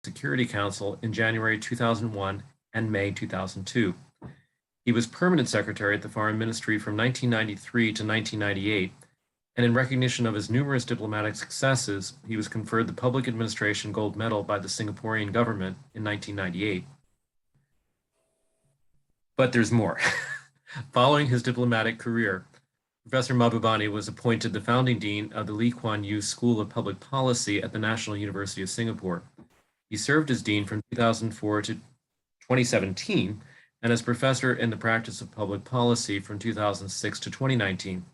Security Council in January 2001 and May 2002. He was permanent secretary at the Foreign Ministry from 1993 to 1998, and in recognition of his numerous diplomatic successes, he was conferred the Public Administration Gold Medal by the Singaporean government in 1998. But there's more. Following his diplomatic career, Professor Mahbubani was appointed the founding dean of the Lee Kuan Yew School of Public Policy at the National University of Singapore. He served as dean from 2004 to 2017 and as professor in the practice of public policy from 2006 to 2019.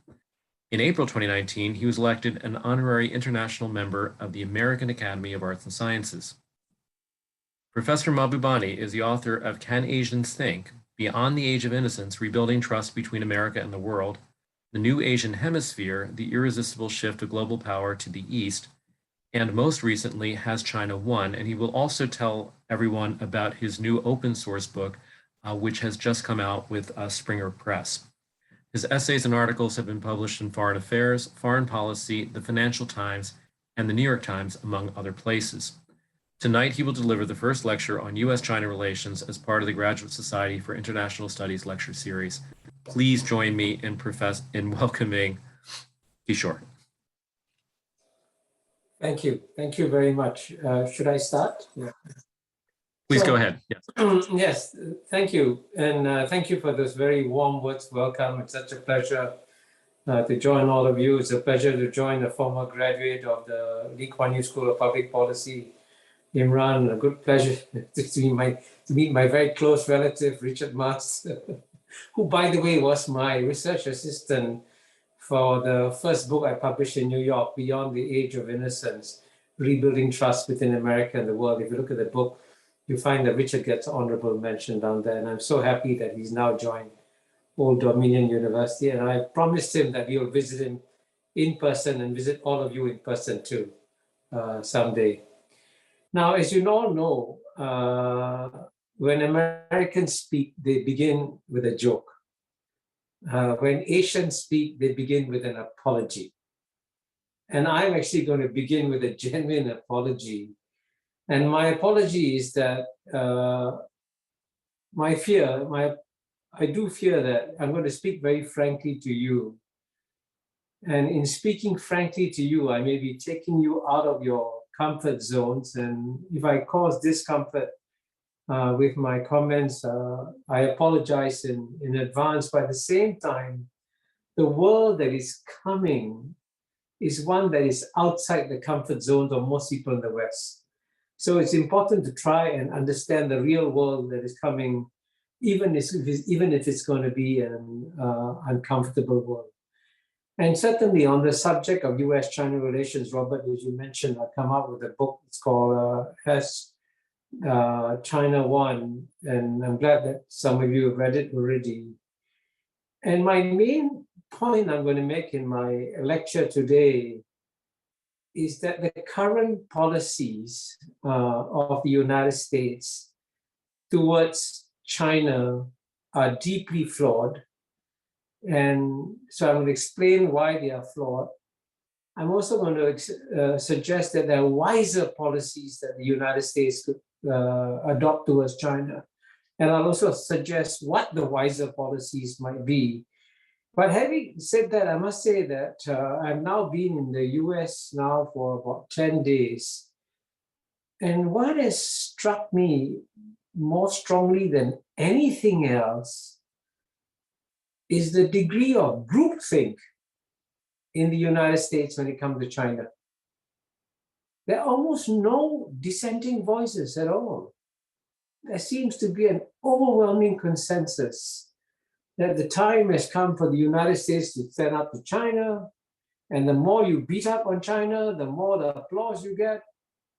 In April 2019, he was elected an honorary international member of the American Academy of Arts and Sciences. Professor Mahbubani is the author of Can Asians Think? Beyond the Age of Innocence, Rebuilding Trust Between America and the World, The New Asian Hemisphere, The Irresistible Shift of Global Power to the East, and most recently, Has China Won? And he will also tell everyone about his new open source book, which has just come out with Springer Press. His essays and articles have been published in Foreign Affairs, Foreign Policy, the Financial Times, and the New York Times, among other places. Tonight, he will deliver the first lecture on U.S.-China relations as part of the Graduate Society for International Studies lecture series. Please join me in welcoming Kishore. Thank you. Thank you very much. Should I start? Yeah. Please go ahead. Yes. Yes, thank you. And thank you for those very warm words. Welcome. It's such a pleasure to join all of you. It's a pleasure to join a former graduate of the Lee Kuan Yew School of Public Policy, Imran. A good pleasure to meet my very close relative, Richard Marx, who, by the way, was my research assistant for the first book I published in New York, Beyond the Age of Innocence, Rebuilding Trust Within America and the World. If you look at the book, you find that Richard gets honorable mention down there. And I'm so happy that he's now joined Old Dominion University. And I promised him that we'll visit him in person and visit all of you in person too someday. Now, as you all know, when Americans speak, they begin with a joke. When Asians speak, they begin with an apology. And I'm actually going to begin with a genuine apology. And my apology is that I do fear that I'm going to speak very frankly to you. And in speaking frankly to you, I may be taking you out of your comfort zones. And if I cause discomfort with my comments, I apologize in advance. But at the same time, the world that is coming is one that is outside the comfort zones of most people in the West. So it's important to try and understand the real world that is coming, even if it's going to be an uncomfortable world. And certainly on the subject of US-China relations, Robert, as you mentioned, I come out with a book. It's called Has China Won? And I'm glad that some of you have read it already. And my main point I'm going to make in my lecture today is that the current policies of the United States towards China are deeply flawed. And so I'm going to explain why they are flawed. I'm also going to suggest that there are wiser policies that the United States could adopt towards China. And I'll also suggest what the wiser policies might be. But having said that, I must say that I've now been in the US now for about 10 days. And what has struck me more strongly than anything else is the degree of groupthink in the United States when it comes to China. There are almost no dissenting voices at all. There seems to be an overwhelming consensus that the time has come for the United States to stand up to China, and the more you beat up on China, the more the applause you get,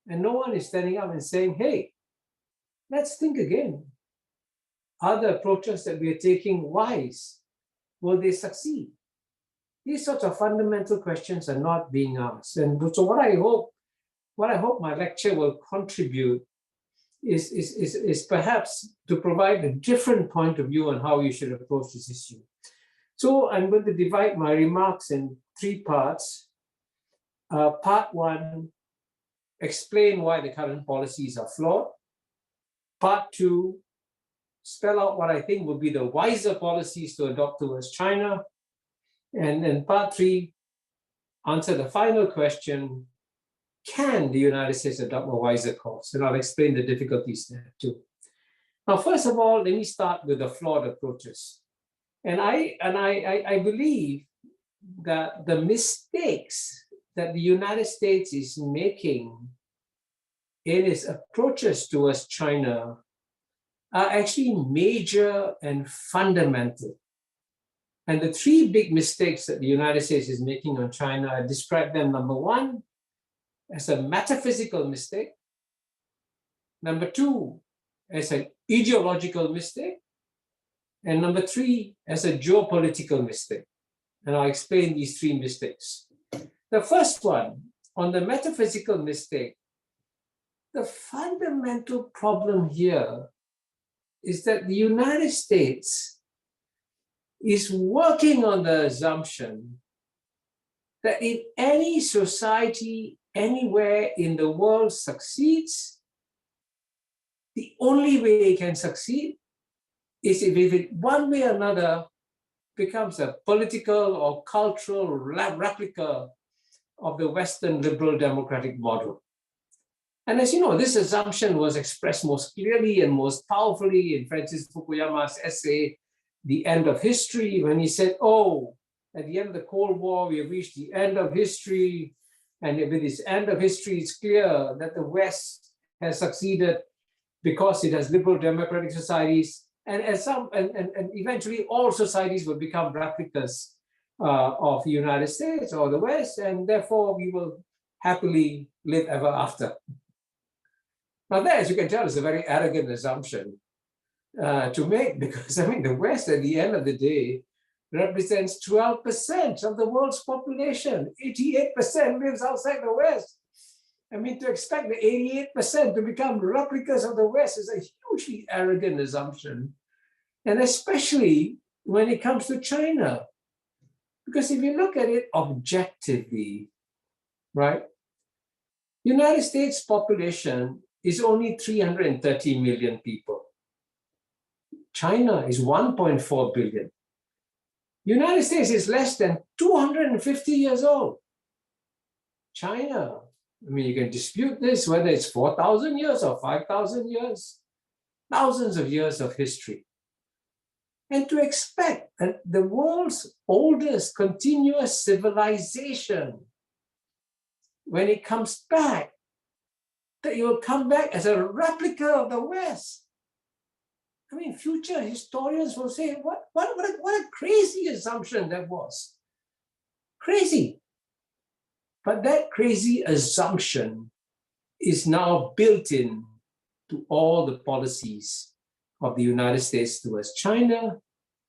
and no one is standing up and saying, hey, let's think again. Are the approaches that we are taking wise? Will they succeed? These sorts of fundamental questions are not being asked. And so what I hope my lecture will contribute is perhaps to provide a different point of view on how you should approach this issue. So I'm going to divide my remarks in three parts. Part one explain why the current policies are flawed. Part two, spell out what I think would be the wiser policies to adopt towards China. And then part three, answer the final question, can the United States adopt a wiser course? And I'll explain the difficulties there too. Now, first of all, let me start with the flawed approaches. And I believe that the mistakes that the United States is making in its approaches towards China are actually major and fundamental. And the three big mistakes that the United States is making on China, I describe them, number one, as a metaphysical mistake. Number two, as an ideological mistake. And number three, as a geopolitical mistake. And I'll explain these three mistakes. The first one, on the metaphysical mistake, the fundamental problem here is that the United States is working on the assumption that if any society anywhere in the world succeeds, the only way it can succeed is if it one way or another becomes a political or cultural replica of the Western liberal democratic model. And as you know, this assumption was expressed most clearly and most powerfully in Francis Fukuyama's essay, The End of History, when he said, oh, at the end of the Cold War, we have reached the end of history. And with this end of history, it's clear that the West has succeeded because it has liberal democratic societies. And eventually all societies will become replicas of the United States or the West, and therefore we will happily live ever after. Now that, as you can tell, is a very arrogant assumption to make, because I mean, the West at the end of the day represents 12% of the world's population. 88% lives outside the West. I mean, to expect the 88% to become replicas of the West is a hugely arrogant assumption. And especially when it comes to China. Because if you look at it objectively, right, United States population is only 330 million people. China is 1.4 billion. United States is less than 250 years old. China, I mean, you can dispute this, whether it's 4,000 years or 5,000 years, thousands of years of history. And to expect that the world's oldest continuous civilization, when it comes back, that it will come back as a replica of the West. I mean, future historians will say, what a crazy assumption that was. Crazy. But that crazy assumption is now built in to all the policies of the United States towards China.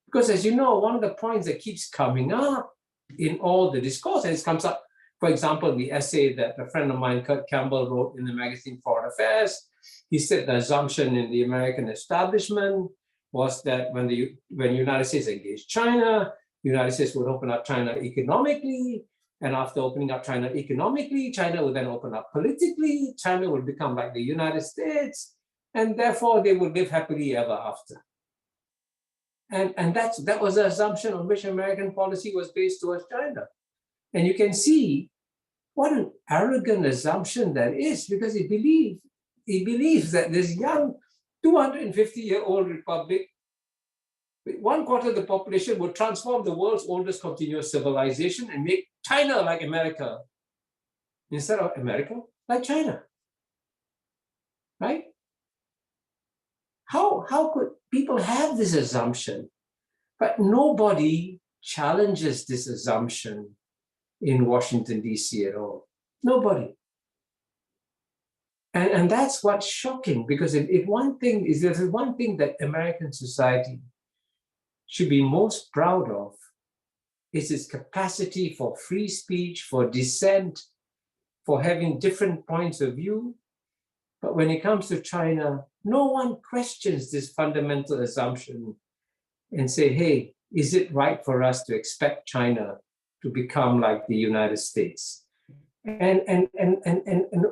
Because as you know, one of the points that keeps coming up in all the discourse, and it comes up, for example, the essay that a friend of mine, Kurt Campbell, wrote in the magazine Foreign Affairs, he said the assumption in the American establishment was that when the United States engaged China, the United States would open up China economically, and after opening up China economically, China would then open up politically, China would become like the United States, and therefore they would live happily ever after. And that was the assumption on which American policy was based towards China. And you can see what an arrogant assumption that is, because it believes that this young 250-year-old republic, with 1/4 of the population, would transform the world's oldest continuous civilization and make China like America, instead of America like China, right? How could people have this assumption? But nobody challenges this assumption in Washington, D.C. at all. Nobody. And that's what's shocking, because if one thing is, there's one thing that American society should be most proud of, is its capacity for free speech, for dissent, for having different points of view. But when it comes to China, no one questions this fundamental assumption and say, hey, is it right for us to expect China to become like the United States? And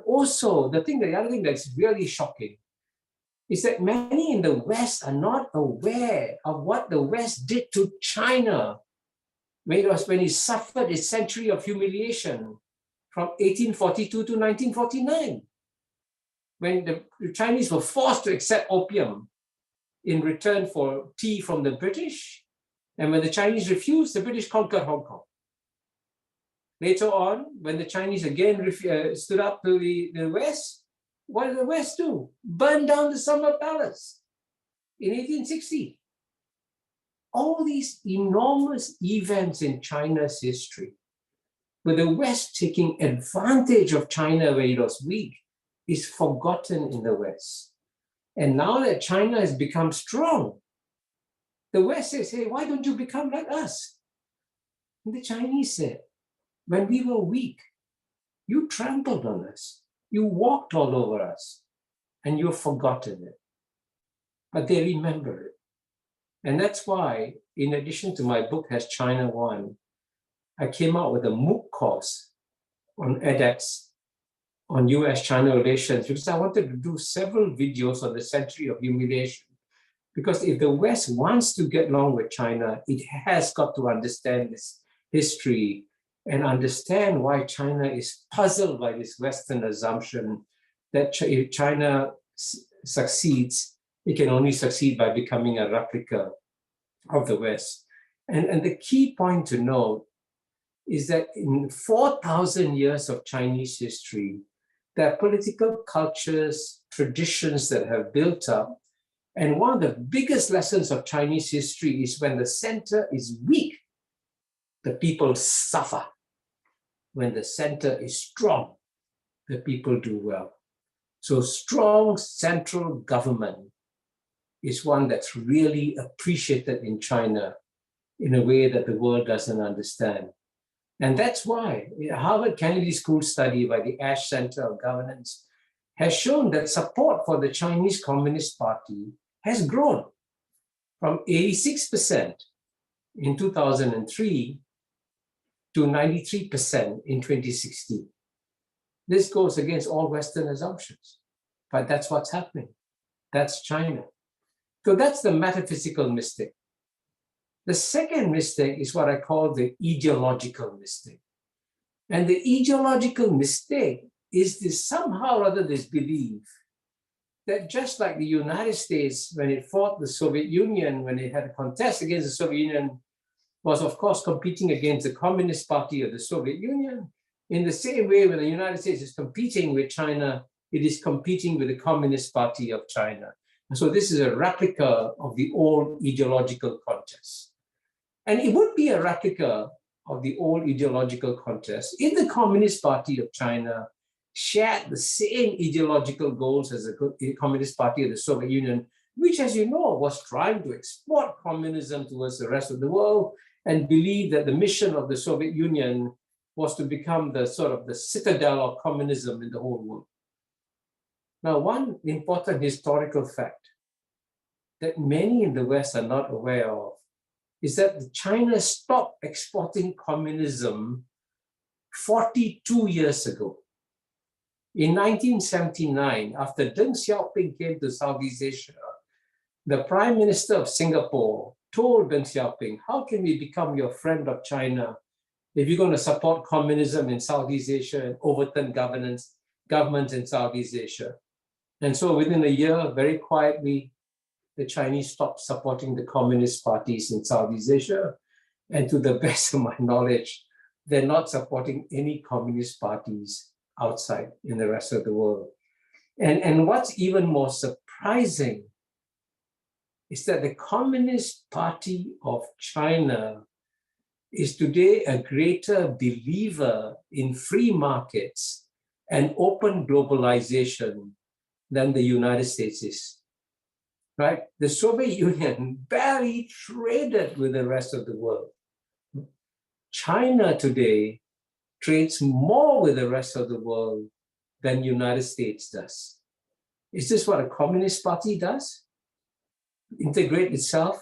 also the other thing that's really shocking is that many in the West are not aware of what the West did to China when it suffered a century of humiliation from 1842 to 1949, when the Chinese were forced to accept opium in return for tea from the British. And when the Chinese refused, the British conquered Hong Kong. Later on, when the Chinese again stood up to the West, what did the West do? Burn down the Summer Palace in 1860. All these enormous events in China's history, with the West taking advantage of China when it was weak, is forgotten in the West. And now that China has become strong, the West says, hey, why don't you become like us? And the Chinese said, when we were weak, you trampled on us, you walked all over us, and you've forgotten it. But they remember it. And that's why, in addition to my book, Has China Won?, I came out with a MOOC course on edX on US-China relations, because I wanted to do several videos on the century of humiliation. Because if the West wants to get along with China, it has got to understand this history and understand why China is puzzled by this Western assumption that if China succeeds, it can only succeed by becoming a replica of the West. And the key point to note is that in 4,000 years of Chinese history, there are political cultures, traditions that have built up. And one of the biggest lessons of Chinese history is when the center is weak, the people suffer. When the center is strong, the people do well. So strong central government is one that's really appreciated in China in a way that the world doesn't understand. And that's why Harvard Kennedy School study by the Ash Center of Governance has shown that support for the Chinese Communist Party has grown from 86% in 2003 to 93% in 2016. This goes against all Western assumptions, but that's what's happening. That's China. So that's the metaphysical mistake. The second mistake is what I call the ideological mistake. And the ideological mistake is this somehow or other this belief that just like the United States, when it fought the Soviet Union, when it had a contest against the Soviet Union, was of course competing against the Communist Party of the Soviet Union. In the same way, when the United States is competing with China, it is competing with the Communist Party of China. And so this is a replica of the old ideological contest. And it would be a replica of the old ideological contest if the Communist Party of China shared the same ideological goals as the Communist Party of the Soviet Union, which, as you know, was trying to export communism towards the rest of the world and believed that the mission of the Soviet Union was to become the sort of the citadel of communism in the whole world. Now, one important historical fact that many in the West are not aware of is that China stopped exporting communism 42 years ago. In 1979, after Deng Xiaoping came to Southeast Asia, the Prime Minister of Singapore told Deng Xiaoping, how can we become your friend of China if you're going to support communism in Southeast Asia and overturn governments in Southeast Asia? And so within a year, very quietly, the Chinese stopped supporting the communist parties in Southeast Asia. And to the best of my knowledge, they're not supporting any communist parties outside in the rest of the world. And what's even more surprising is that the Communist Party of China is today a greater believer in free markets and open globalization than the United States is. Right? The Soviet Union barely traded with the rest of the world. China today trades more with the rest of the world than the United States does. Is this what a communist party does? Integrate itself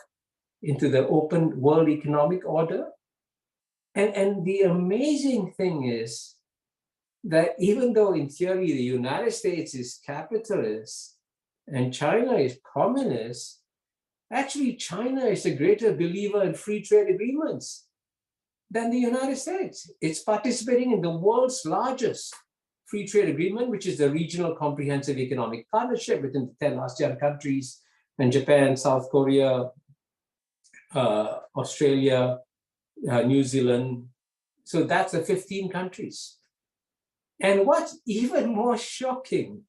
into the open world economic order? And the amazing thing is that even though in theory the United States is capitalist and China is communist, actually China is a greater believer in free trade agreements than the United States. It's participating in the world's largest free trade agreement, which is the Regional Comprehensive Economic Partnership between the 10 ASEAN countries and Japan, South Korea, Australia, New Zealand. So that's the 15 countries. And what's even more shocking,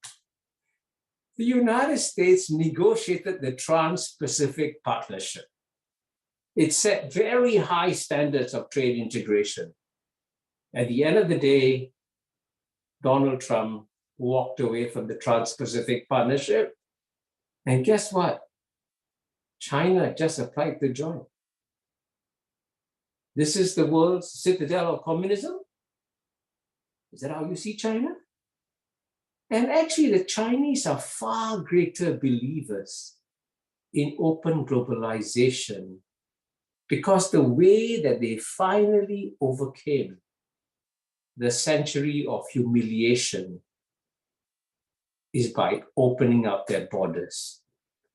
the United States negotiated the Trans-Pacific Partnership. It set very high standards of trade integration. At the end of the day, Donald Trump walked away from the Trans-Pacific Partnership. And guess what? China just applied to join. This is the world's citadel of communism? Is that how you see China? And actually, the Chinese are far greater believers in open globalization because the way that they finally overcame the century of humiliation is by opening up their borders.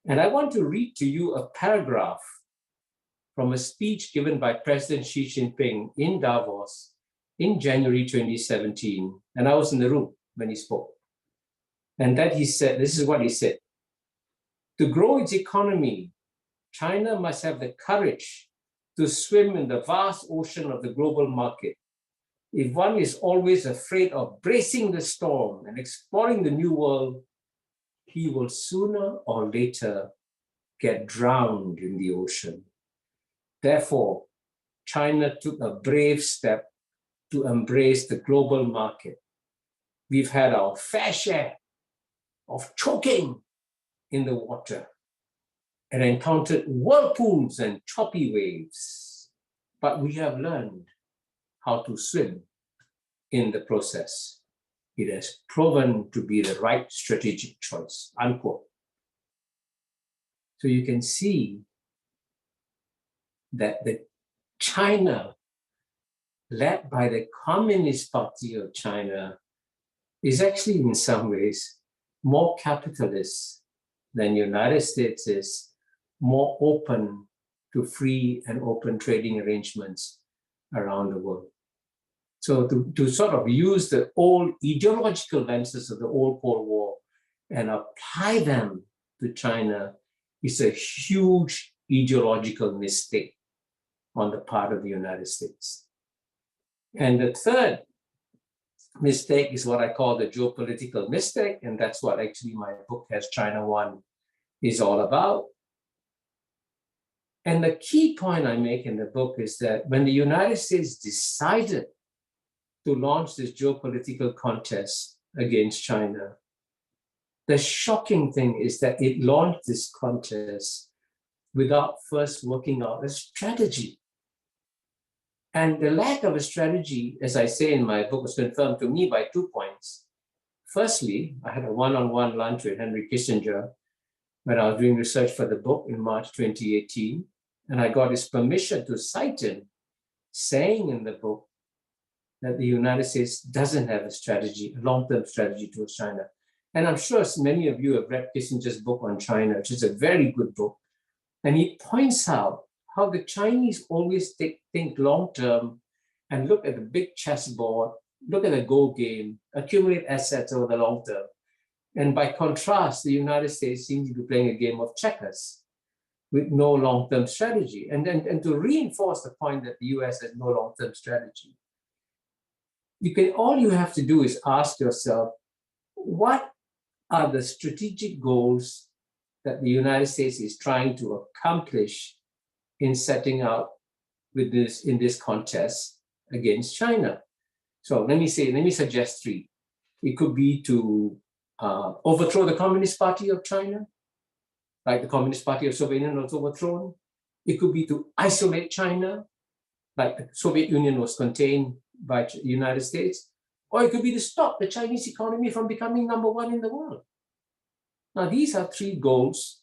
And I want to read to you a paragraph from a speech given by President Xi Jinping in Davos in January 2017. And I was in the room when he spoke. And that he said, this is what he said: to grow its economy, China must have the courage to swim in the vast ocean of the global market. If one is always afraid of bracing the storm and exploring the new world, he will sooner or later get drowned in the ocean. Therefore, China took a brave step to embrace the global market. We've had our fair share of choking in the water and encountered whirlpools and choppy waves, but we have learned how to swim in the process. It has proven to be the right strategic choice, unquote. So you can see that the China, led by the Communist Party of China, is actually in some ways more capitalist than the United States is, more open to free and open trading arrangements around the world. So to sort of use the old ideological lenses of the old Cold War and apply them to China is a huge ideological mistake on the part of the United States. And the third mistake is what I call the geopolitical mistake, and that's what actually my book, Has China Won, is all about. And the key point I make in the book is that when the United States decided to launch this geopolitical contest against China, the shocking thing is that it launched this contest without first working out a strategy. And the lack of a strategy, as I say in my book, was confirmed to me by 2 points. Firstly, I had a one-on-one lunch with Henry Kissinger when I was doing research for the book in March 2018, and I got his permission to cite him, saying in the book that the United States doesn't have a strategy, a long-term strategy towards China. And I'm sure many of you have read Kissinger's book on China, which is a very good book. And he points out how the Chinese always think long-term and look at the big chessboard, look at the goal game, accumulate assets over the long term. And by contrast, the United States seems to be playing a game of checkers with no long-term strategy. And to reinforce the point that the US has no long-term strategy, all you have to do is ask yourself, what are the strategic goals that the United States is trying to accomplish in setting out with this in this contest against China? So let me suggest 3. It could be to overthrow the Communist Party of China, like the Communist Party of Soviet Union was overthrown. It could be to isolate China, like the Soviet Union was contained by the United States. Or it could be to stop the Chinese economy from becoming number 1 in the world. Now, these are 3 goals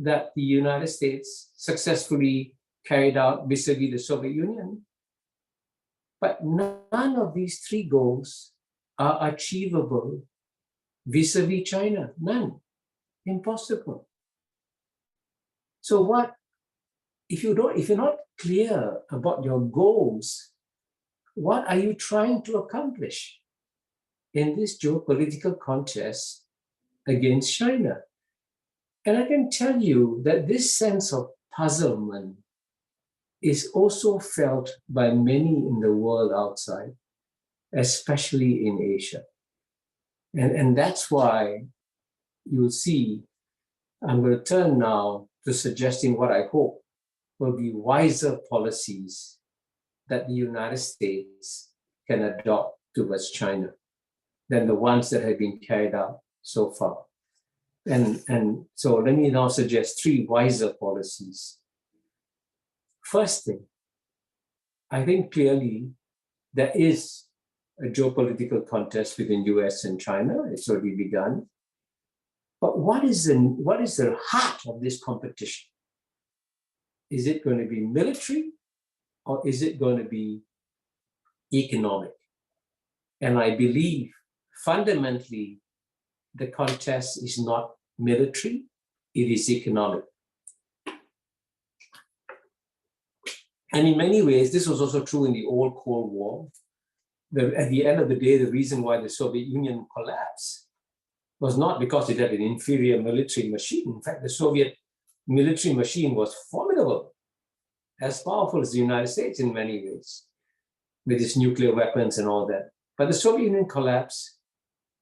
that the United States successfully carried out vis-a-vis the Soviet Union. But none of these 3 goals are achievable vis-a-vis China? None. Impossible. So what, if you're not clear about your goals, what are you trying to accomplish in this geopolitical contest against China? And I can tell you that this sense of puzzlement is also felt by many in the world outside, especially in Asia. And that's why you'll see, I'm going to turn now to suggesting what I hope will be wiser policies that the United States can adopt towards China than the ones that have been carried out so far. And so let me now suggest 3 wiser policies. First thing, I think clearly there is a geopolitical contest between US and China. It's already begun. But what is the heart of this competition? Is it going to be military or is it going to be economic? And I believe fundamentally the contest is not military, it is economic. And in many ways, this was also true in the old Cold War. At the end of the day, the reason why the Soviet Union collapsed was not because it had an inferior military machine. In fact, the Soviet military machine was formidable, as powerful as the United States in many ways, with its nuclear weapons and all that. But the Soviet Union collapsed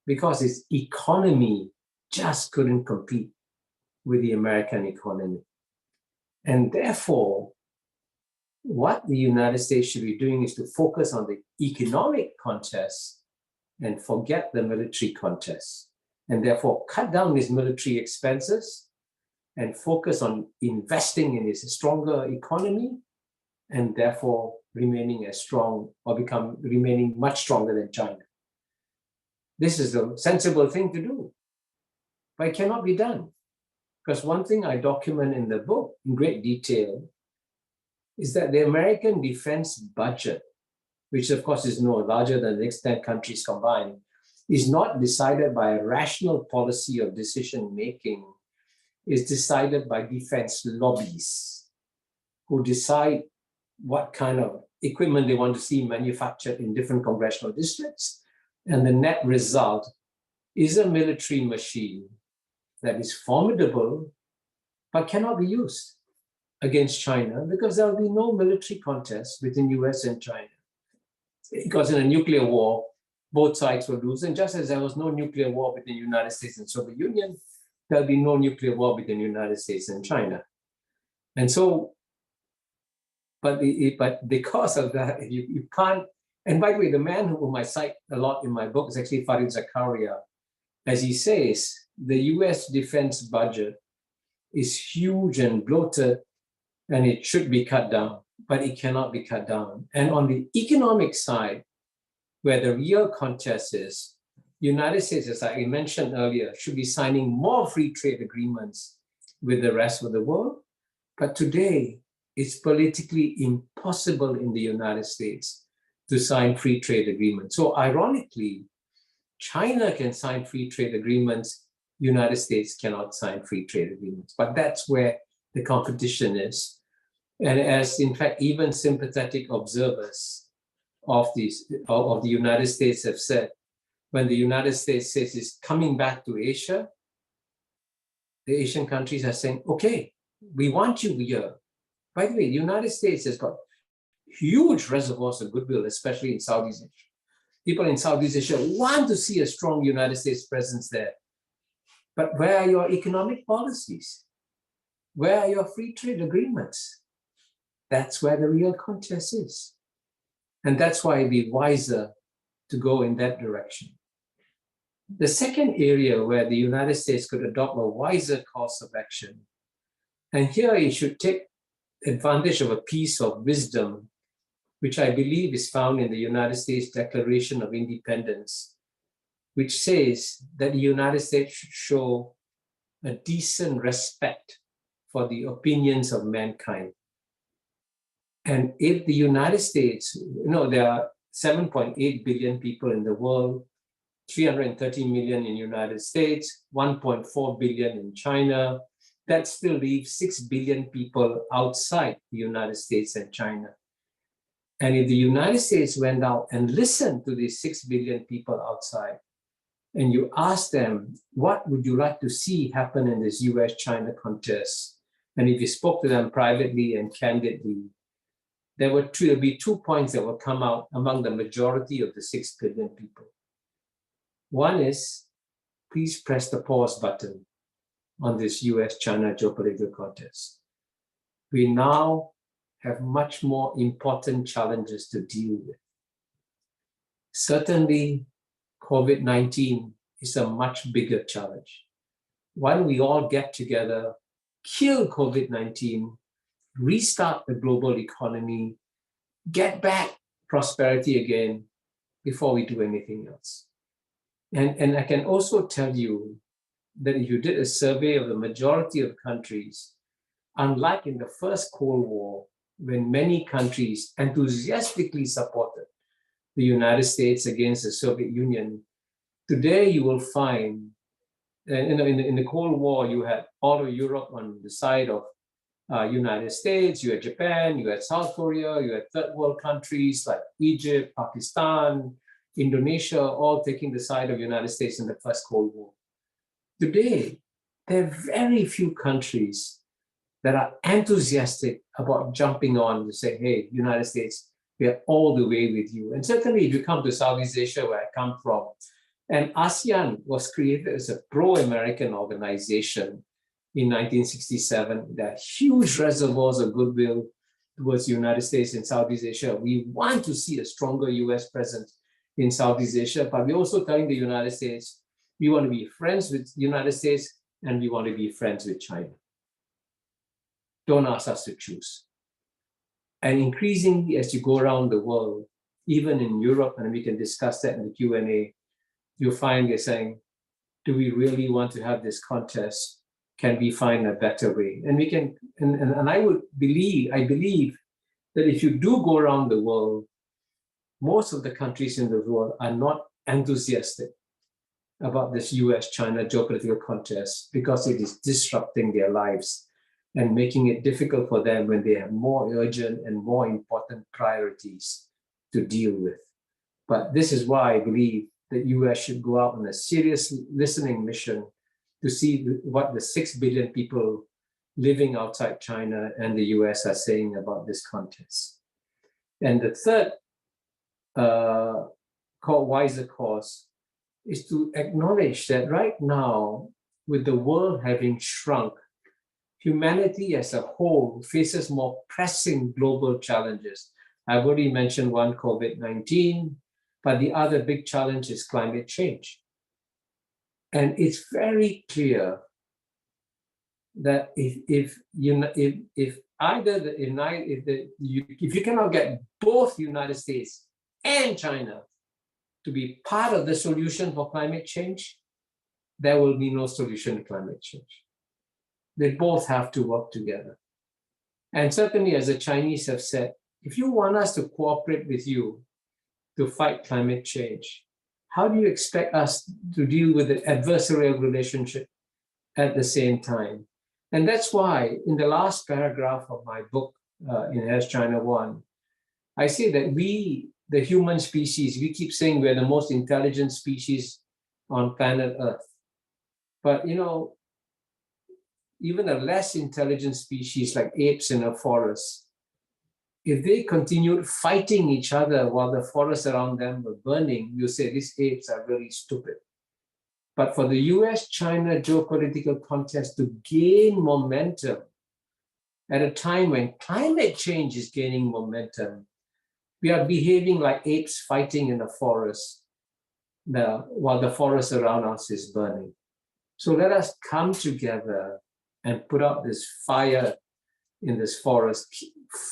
because its economy just couldn't compete with the American economy. And therefore, what the United States should be doing is to focus on the economic contest and forget the military contest. And therefore, cut down its military expenses and focus on investing in its stronger economy and therefore remaining as strong or remaining much stronger than China. This is a sensible thing to do, but it cannot be done. Because one thing I document in the book in great detail is that the American defense budget, which of course is no larger than the next 10 countries combined, is not decided by a rational policy of decision making. It's decided by defense lobbies who decide what kind of equipment they want to see manufactured in different congressional districts. And the net result is a military machine that is formidable, but cannot be used against China because there will be no military contest between US and China. Because in a nuclear war, both sides will lose. And just as there was no nuclear war between the United States and Soviet Union, there'll be no nuclear war between the United States and China. And so, but because of that, you can't, and by the way, the man whom I cite a lot in my book is actually Farid Zakaria. As he says, the US defense budget is huge and bloated, and it should be cut down, but it cannot be cut down. And on the economic side, where the real contest is, the United States, as I mentioned earlier, should be signing more free trade agreements with the rest of the world. But today, it's politically impossible in the United States to sign free trade agreements. So ironically, China can sign free trade agreements, United States cannot sign free trade agreements. But that's where the competition is. And as in fact, even sympathetic observers of the United States have said, when the United States says it's coming back to Asia, the Asian countries are saying, okay, we want you here. By the way, the United States has got huge reservoirs of goodwill, especially in Southeast Asia. People in Southeast Asia want to see a strong United States presence there. But where are your economic policies? Where are your free trade agreements? That's where the real contest is. And that's why it'd be wiser to go in that direction. The second area where the United States could adopt a wiser course of action, and here it should take advantage of a piece of wisdom, which I believe is found in the United States Declaration of Independence, which says that the United States should show a decent respect for the opinions of mankind. And if the United States, there are 7.8 billion people in the world, 330 million in the United States, 1.4 billion in China. That still leaves 6 billion people outside the United States and China. And if the United States went out and listened to these 6 billion people outside, and you ask them, what would you like to see happen in this US-China contest? And if you spoke to them privately and candidly, there'll be 2 points that will come out among the majority of the 6 billion people. One is, please press the pause button on this US-China geopolitical contest. We now have much more important challenges to deal with. Certainly, COVID-19 is a much bigger challenge. Why don't we all get together, kill COVID-19, restart the global economy, get back prosperity again before we do anything else? And I can also tell you that if you did a survey of the majority of countries, unlike in the first Cold War, when many countries enthusiastically supported the United States against the Soviet Union, today you will find, in the Cold War, you had all of Europe on the side of United States, you had Japan, you had South Korea, you had third world countries like Egypt, Pakistan, Indonesia, all taking the side of the United States in the first Cold War. Today, there are very few countries that are enthusiastic about jumping on to say, hey, United States, we are all the way with you. And certainly if you come to Southeast Asia, where I come from, and ASEAN was created as a pro-American organization in 1967. There are huge reservoirs of goodwill towards the United States and Southeast Asia. We want to see a stronger US presence in Southeast Asia, but we're also telling the United States, we want to be friends with the United States and we want to be friends with China. Don't ask us to choose. And increasingly, as you go around the world, even in Europe, and we can discuss that in the Q&A, you'll find they're saying, do we really want to have this contest? Can we find a better way? And we can, and I believe that if you do go around the world, most of the countries in the world are not enthusiastic about this US-China geopolitical contest because it is disrupting their lives and making it difficult for them when they have more urgent and more important priorities to deal with. But this is why I believe that US should go out on a serious listening mission to see what the 6 billion people living outside China and the US are saying about this contest. And the third wiser course is to acknowledge that right now, with the world having shrunk, humanity as a whole faces more pressing global challenges. I've already mentioned one, COVID-19, but the other big challenge is climate change. And it's very clear that if you cannot get both the United States and China to be part of the solution for climate change, there will be no solution to climate change. They both have to work together. And certainly, as the Chinese have said, if you want us to cooperate with you to fight climate change, how do you expect us to deal with the adversarial relationship at the same time? And that's why in the last paragraph of my book, in China 1, I say that we, the human species, we keep saying we're the most intelligent species on planet Earth. But even a less intelligent species like apes in a forest, if they continued fighting each other while the forests around them were burning, you say these apes are really stupid. But for the US-China geopolitical contest to gain momentum at a time when climate change is gaining momentum, we are behaving like apes fighting in a forest while the forest around us is burning. So let us come together and put out this fire in this forest,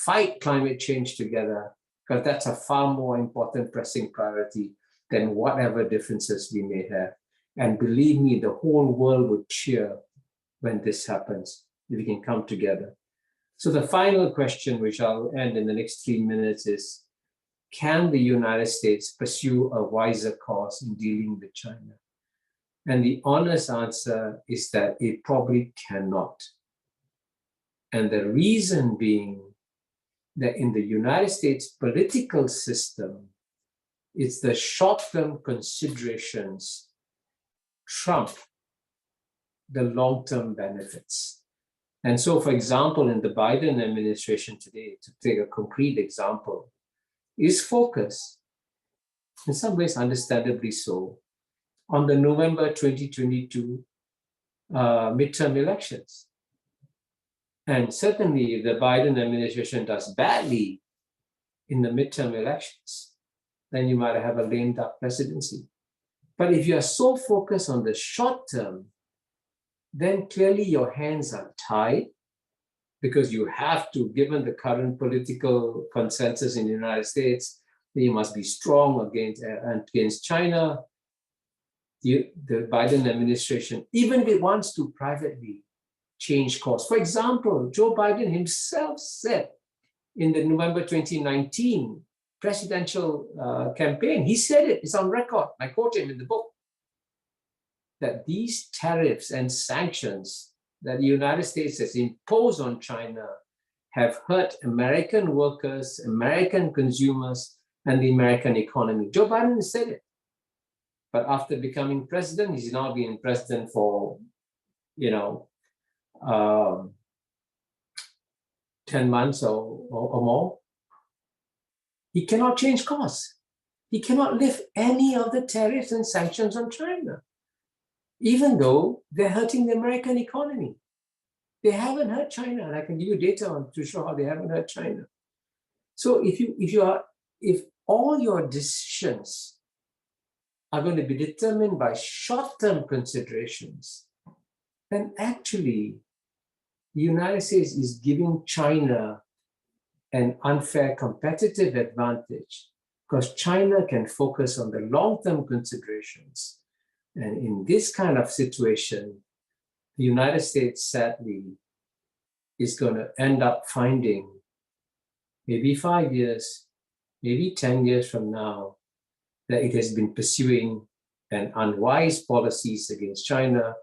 fight climate change together, because that's a far more important pressing priority than whatever differences we may have. And believe me, the whole world would cheer when this happens, if we can come together. So the final question, which I'll end in the next 3 minutes, is can the United States pursue a wiser course in dealing with China? And the honest answer is that it probably cannot. And the reason being that in the United States political system, it's the short-term considerations trump the long-term benefits. And so, for example, in the Biden administration today, to take a concrete example, is focused, in some ways understandably so, on the November 2022 midterm elections. And certainly if the Biden administration does badly in the midterm elections, then you might have a lame duck presidency. But if you are so focused on the short term, then clearly your hands are tied because you have to, given the current political consensus in the United States, you must be strong against China. The Biden administration, even if it wants to privately change course. For example, Joe Biden himself said in the November 2019 presidential campaign, he said it, it's on record, I quote him in the book, that these tariffs and sanctions that the United States has imposed on China have hurt American workers, American consumers, and the American economy. Joe Biden said it. But after becoming president, he's now been president for, 10 months or more. He cannot change course. He cannot lift any of the tariffs and sanctions on China, even though they're hurting the American economy. They haven't hurt China, and I can give you data to show how they haven't hurt China. So if all your decisions are going to be determined by short-term considerations, then actually the United States is giving China an unfair competitive advantage because China can focus on the long-term considerations. And in this kind of situation, the United States, sadly, is going to end up finding maybe 5 years, maybe 10 years from now, that it has been pursuing an unwise policies against China.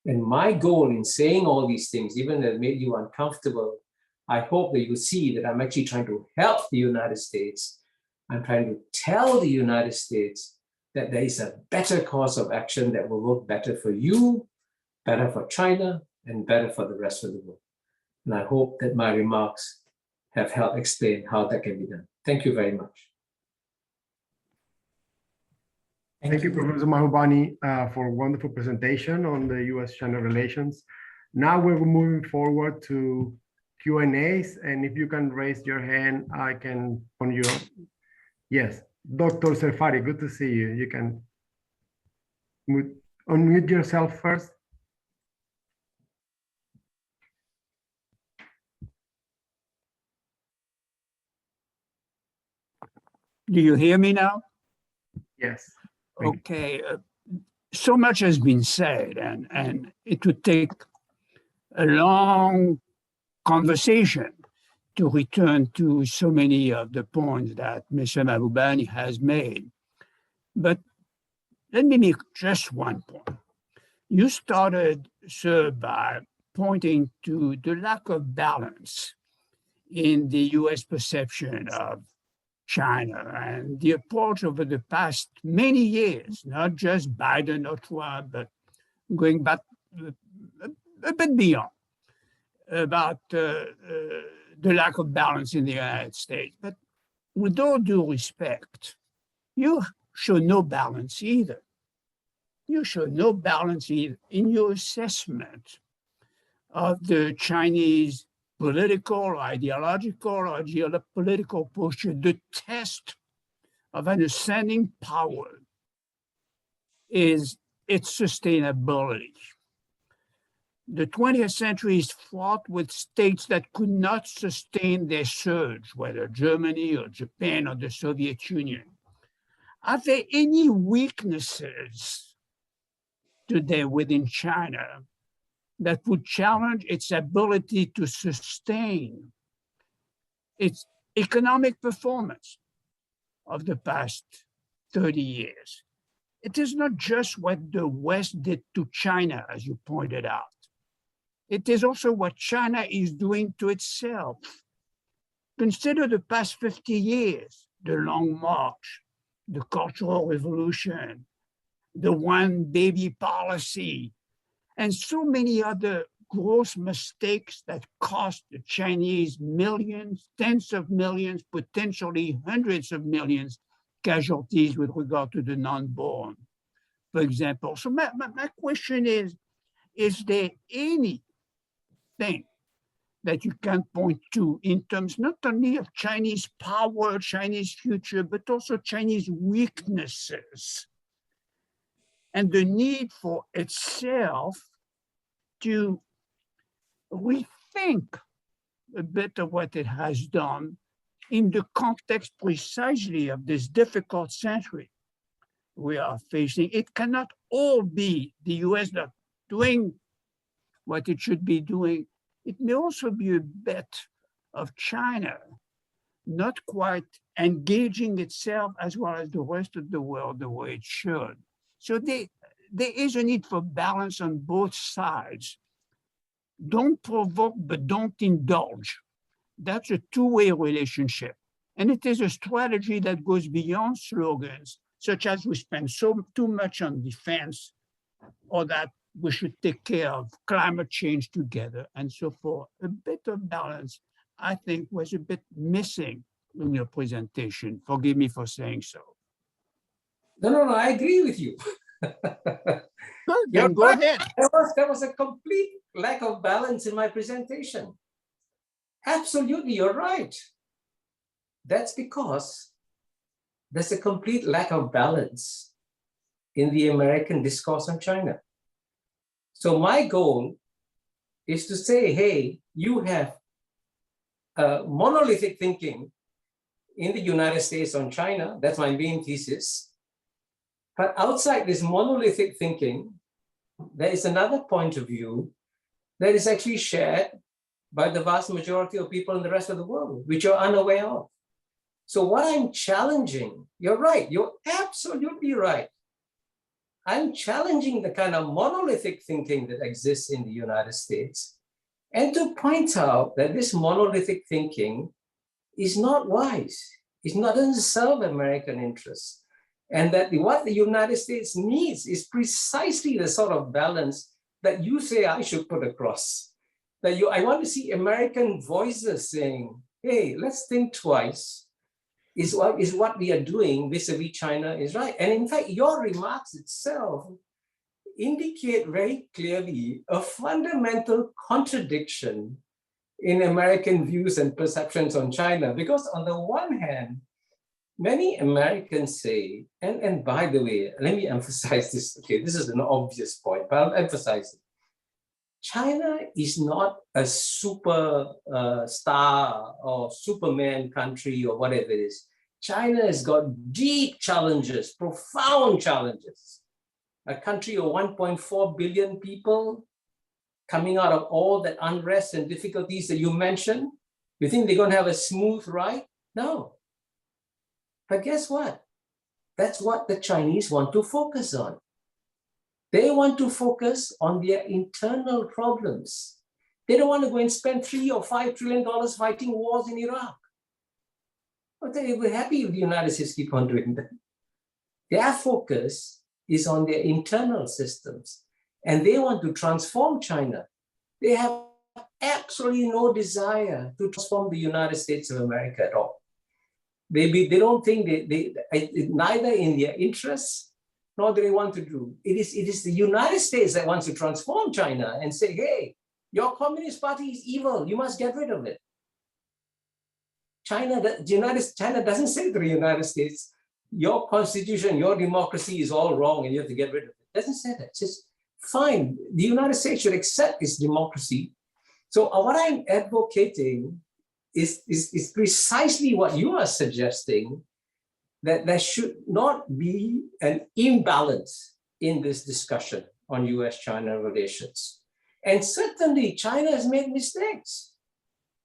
And my goal in saying all these things, even if it made you uncomfortable, I hope that you see that I'm actually trying to help the United States. I'm trying to tell the United States that there is a better course of action that will work better for you, better for China, and better for the rest of the world. And I hope that my remarks have helped explain how that can be done. Thank you very much. Thank you, Professor Mahbubani, for a wonderful presentation on the US-China relations. Now we're moving forward to Q&As, and if you can raise your hand, I can on your, yes, Dr. Serfari, good to see you. You can unmute yourself first. Do you hear me now? Yes. Okay. So much has been said, and it would take a long conversation to return to so many of the points that Mr. Mahbubani has made. But let me make just one point. You started, sir, by pointing to the lack of balance in the US perception of China and the approach over the past many years, not just Biden or Trump, but going back a bit beyond, about the lack of balance in the United States. But with all due respect, you show no balance either. You show no balance either in your assessment of the Chinese political, ideological, or geopolitical posture. The test of an ascending power is its sustainability. The 20th century is fraught with states that could not sustain their surge, whether Germany or Japan or the Soviet Union. Are there any weaknesses today within China that would challenge its ability to sustain its economic performance, of the past 30 years. It is not just what the West did to China, as you pointed out. It is also what China is doing to itself. Consider the past 50 years, the Long March, the Cultural Revolution, the one baby policy, and so many other gross mistakes that cost the Chinese millions, tens of millions, potentially hundreds of millions casualties with regard to the non-born, for example. So my question is there anything that you can point to in terms not only of Chinese power, Chinese future, but also Chinese weaknesses and the need for itself to rethink a bit of what it has done in the context precisely of this difficult century we are facing? It cannot all be the US not doing what it should be doing. It may also be a bit of China not quite engaging itself as well as the rest of the world the way it should. So there is a need for balance on both sides. Don't provoke, but don't indulge. That's a two-way relationship. And it is a strategy that goes beyond slogans, such as we spend too much on defense, or that we should take care of climate change together, and so forth. A bit of balance, I think, was a bit missing in your presentation. Forgive me for saying so. No, I agree with you. Good, then go ahead. There was a complete lack of balance in my presentation. Absolutely, you're right. That's because there's a complete lack of balance in the American discourse on China. So my goal is to say, hey, you have monolithic thinking in the United States on China. That's my main thesis. But outside this monolithic thinking, there is another point of view that is actually shared by the vast majority of people in the rest of the world, which you're unaware of. So what I'm challenging, you're right, you're absolutely right. I'm challenging the kind of monolithic thinking that exists in the United States, and to point out that this monolithic thinking is not wise. It doesn't serve American interests. And that what the United States needs is precisely the sort of balance that you say I should put across. I want to see American voices saying, hey, let's think twice. Is what we are doing vis-a-vis China is right. And in fact, your remarks itself indicate very clearly a fundamental contradiction in American views and perceptions on China. Because on the one hand, many Americans say, and by the way, let me emphasize this. Okay, this is an obvious point, but I'll emphasize it. China is not a super star or Superman country or whatever it is. China has got deep challenges, profound challenges. A country of 1.4 billion people coming out of all that unrest and difficulties that you mentioned. You think they're going to have a smooth ride? No. But guess what? That's what the Chinese want to focus on. They want to focus on their internal problems. They don't want to go and spend $3 or $5 trillion fighting wars in Iraq. But they were happy if the United States keep on doing that. Their focus is on their internal systems, and they want to transform China. They have absolutely no desire to transform the United States of America at all. They don't think neither in their interests nor do they want to do. It is the United States that wants to transform China and say, hey, your Communist Party is evil. You must get rid of it. China doesn't say to the United States, your constitution, your democracy is all wrong and you have to get rid of it. It doesn't say that. It says, fine, the United States should accept its democracy. So what I'm advocating is precisely what you are suggesting, that there should not be an imbalance in this discussion on US-China relations. And certainly China has made mistakes.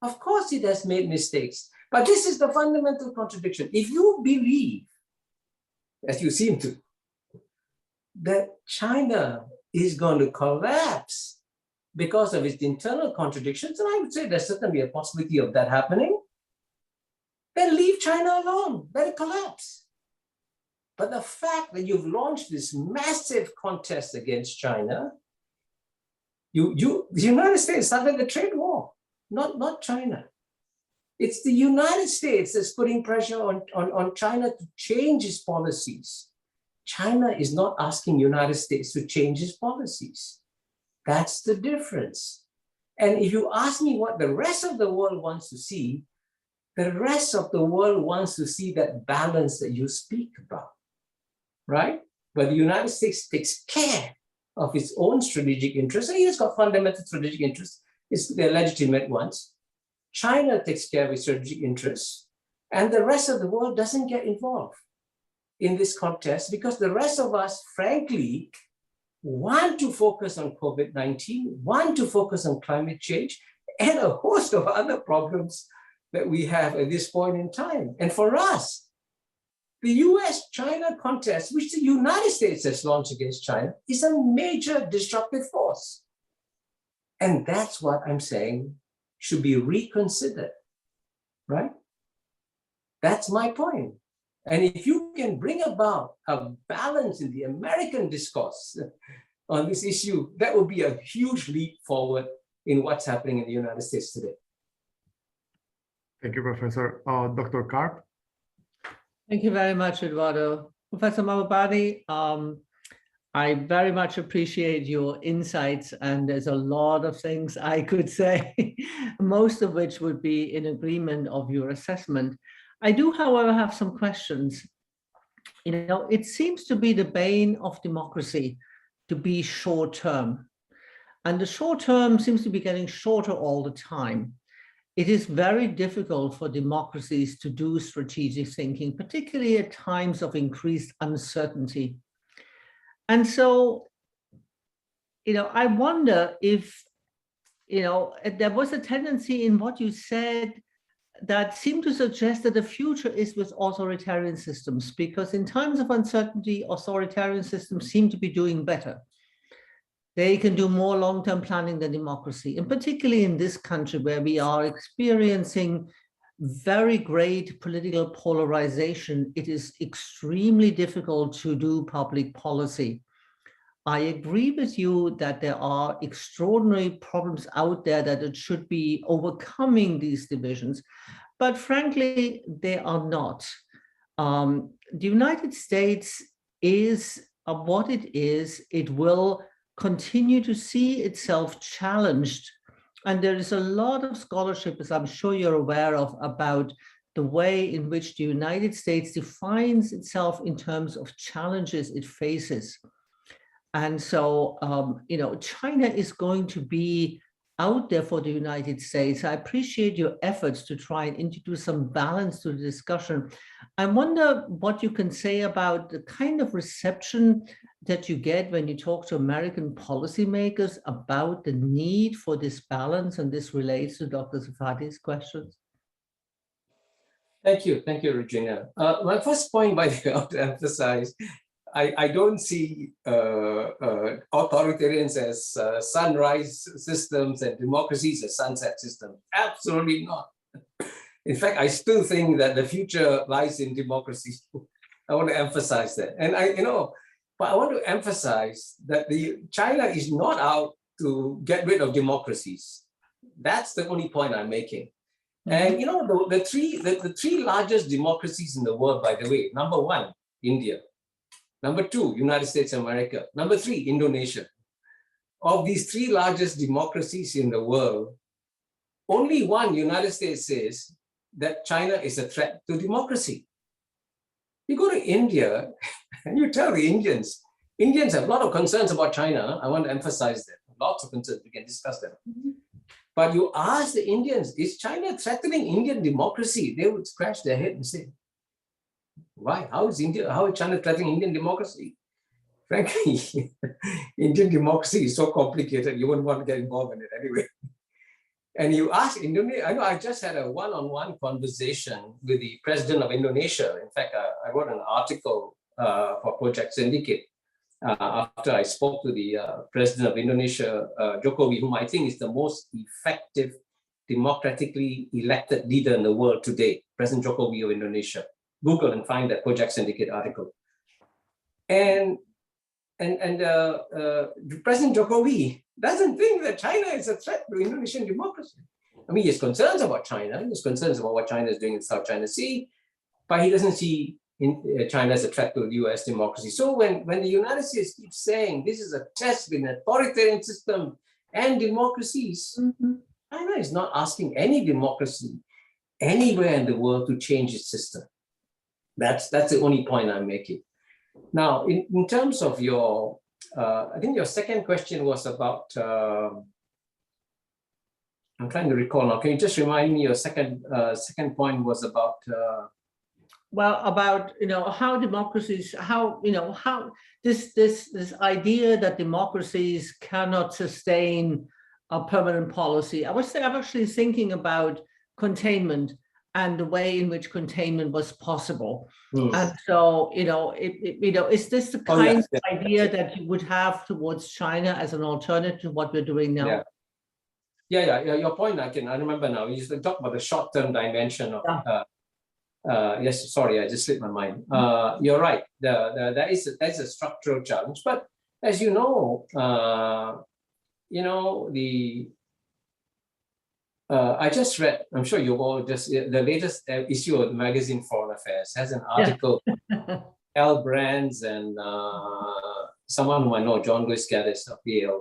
Of course it has made mistakes. But this is the fundamental contradiction. If you believe, as you seem to, that China is going to collapse because of its internal contradictions, and I would say there's certainly a possibility of that happening, then leave China alone, let it collapse. But the fact that you've launched this massive contest against China, the United States started the trade war, not China. It's the United States that's putting pressure on China to change its policies. China is not asking United States to change its policies. That's the difference. And if you ask me what the rest of the world wants to see, the rest of the world wants to see that balance that you speak about, right? But the United States takes care of its own strategic interests, and it's got fundamental strategic interests, it's the legitimate ones. China takes care of its strategic interests, and the rest of the world doesn't get involved in this contest because the rest of us, frankly, want to focus on COVID-19, want to focus on climate change, and a host of other problems that we have at this point in time. And for us, the US-China contest, which the United States has launched against China, is a major disruptive force. And that's what I'm saying should be reconsidered, right? That's my point. And if you can bring about a balance in the American discourse on this issue, that would be a huge leap forward in what's happening in the United States today. Thank you, Professor. Dr. Karp? Thank you very much, Eduardo. Professor Mahbubani, I very much appreciate your insights, and there's a lot of things I could say, most of which would be in agreement of your assessment. I do, however, have some questions. You know, it seems to be the bane of democracy to be short term, and the short term seems to be getting shorter all the time. It is very difficult for democracies to do strategic thinking, particularly at times of increased uncertainty. And so, you know, I wonder if, you know, there was a tendency in what you said that seemed to suggest that the future is with authoritarian systems, because in times of uncertainty, authoritarian systems seem to be doing better. They can do more long-term planning than democracy, and particularly in this country where we are experiencing very great political polarization, it is extremely difficult to do public policy. I agree with you that there are extraordinary problems out there that it should be overcoming these divisions, but frankly, they are not. The United States is what it is. It will continue to see itself challenged. And there is a lot of scholarship, as I'm sure you're aware of, about the way in which the United States defines itself in terms of challenges it faces. And so, you know, China is going to be out there for the United States. I appreciate your efforts to try and introduce some balance to the discussion. I wonder what you can say about the kind of reception that you get when you talk to American policymakers about the need for this balance, and this relates to Dr. Safadi's questions. Thank you, Regina. My first point, by the way, I want to emphasize, I don't see authoritarians as sunrise systems and democracies as sunset systems. Absolutely not. In fact, I still think that the future lies in democracy. I want to emphasize that. And but I want to emphasize that China is not out to get rid of democracies. That's the only point I'm making. And you know, the three largest democracies in the world, by the way, number one, India. Number two, United States of America. Number three, Indonesia. Of these three largest democracies in the world, only one, United States, says that China is a threat to democracy. You go to India and you tell the Indians have a lot of concerns about China. I want to emphasize that. Lots of concerns, we can discuss them. But you ask the Indians, is China threatening Indian democracy? They would scratch their head and say, why? How is China threatening Indian democracy? Frankly, Indian democracy is so complicated, you wouldn't want to get involved in it anyway. And you ask Indonesia, I know I just had a one-on-one conversation with the president of Indonesia. In fact, I wrote an article for Project Syndicate after I spoke to the president of Indonesia, Jokowi, whom I think is the most effective democratically elected leader in the world today, President Jokowi of Indonesia. Google and find that Project Syndicate article. And President Jokowi doesn't think that China is a threat to Indonesian democracy. I mean, he has concerns about China. He has concerns about what China is doing in South China Sea, but he doesn't see China as a threat to U.S. democracy. So when the United States keeps saying this is a test with an authoritarian system and democracies, China is not asking any democracy anywhere in the world to change its system. That's the only point I'm making. Now, in terms of your, I think your second question was about, I'm trying to recall now. Can you just remind me your second point was about? Well, about how democracies, how this idea that democracies cannot sustain a permanent policy. I'm actually thinking about containment and the way in which containment was possible. And so, is this the kind of idea that you would have towards China as an alternative to what we're doing now? Yeah. Your point, I remember now. You used to talk about the short-term dimension of. Yes, sorry, I just slipped my mind. You're right. That's a structural challenge, but as you know, I just read, I'm sure you've all just, the latest issue of the magazine Foreign Affairs has an article, L. Brands and someone whom I know, John Lewis Gaddis of Yale.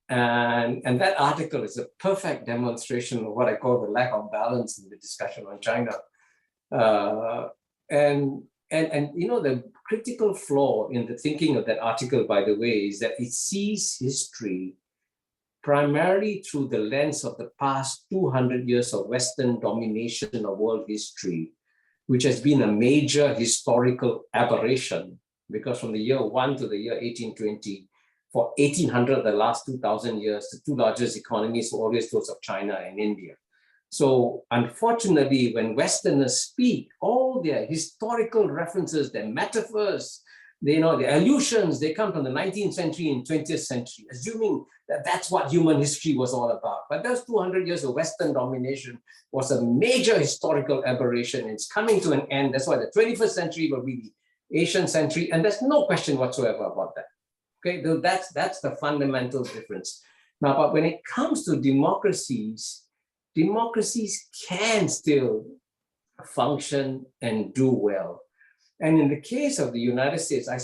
And that article is a perfect demonstration of what I call the lack of balance in the discussion on China. And the critical flaw in the thinking of that article, by the way, is that it sees history primarily through the lens of the past 200 years of Western domination of world history, which has been a major historical aberration, because from the year 1 to the year 1820, for 1800, the last 2,000 years, the two largest economies were always those of China and India. So unfortunately, when Westerners speak, all their historical references, their metaphors, the allusions, they come from the 19th century and 20th century, assuming that that's what human history was all about. But those 200 years of Western domination was a major historical aberration. It's coming to an end. That's why the 21st century will be the Asian century, and there's no question whatsoever about that. Okay, that's the fundamental difference. Now, but when it comes to democracies can still function and do well. And in the case of the United States, I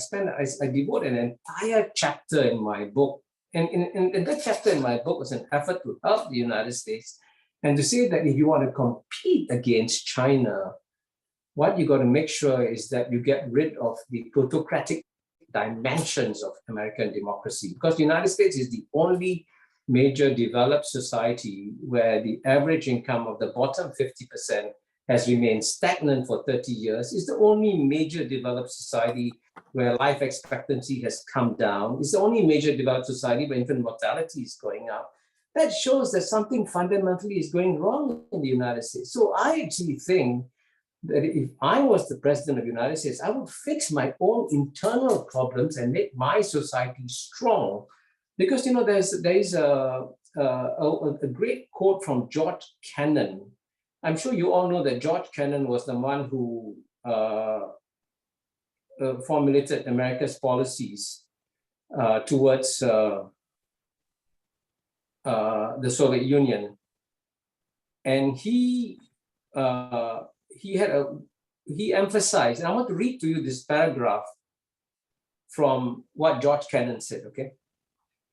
devote an entire chapter in my book. And in that chapter in my book was an effort to help the United States and to say that if you want to compete against China, what you got to make sure is that you get rid of the plutocratic dimensions of American democracy, because the United States is the only major developed society where the average income of the bottom 50% has remained stagnant for 30 years. It's the only major developed society where life expectancy has come down. It's the only major developed society where infant mortality is going up. That shows that something fundamentally is going wrong in the United States. So I actually think that if I was the president of the United States, I would fix my own internal problems and make my society strong. Because there is a great quote from George Kennan. I'm sure you all know that George Kennan was the one who formulated America's policies towards the Soviet Union, and he emphasized, and I want to read to you this paragraph from what George Kennan said. Okay.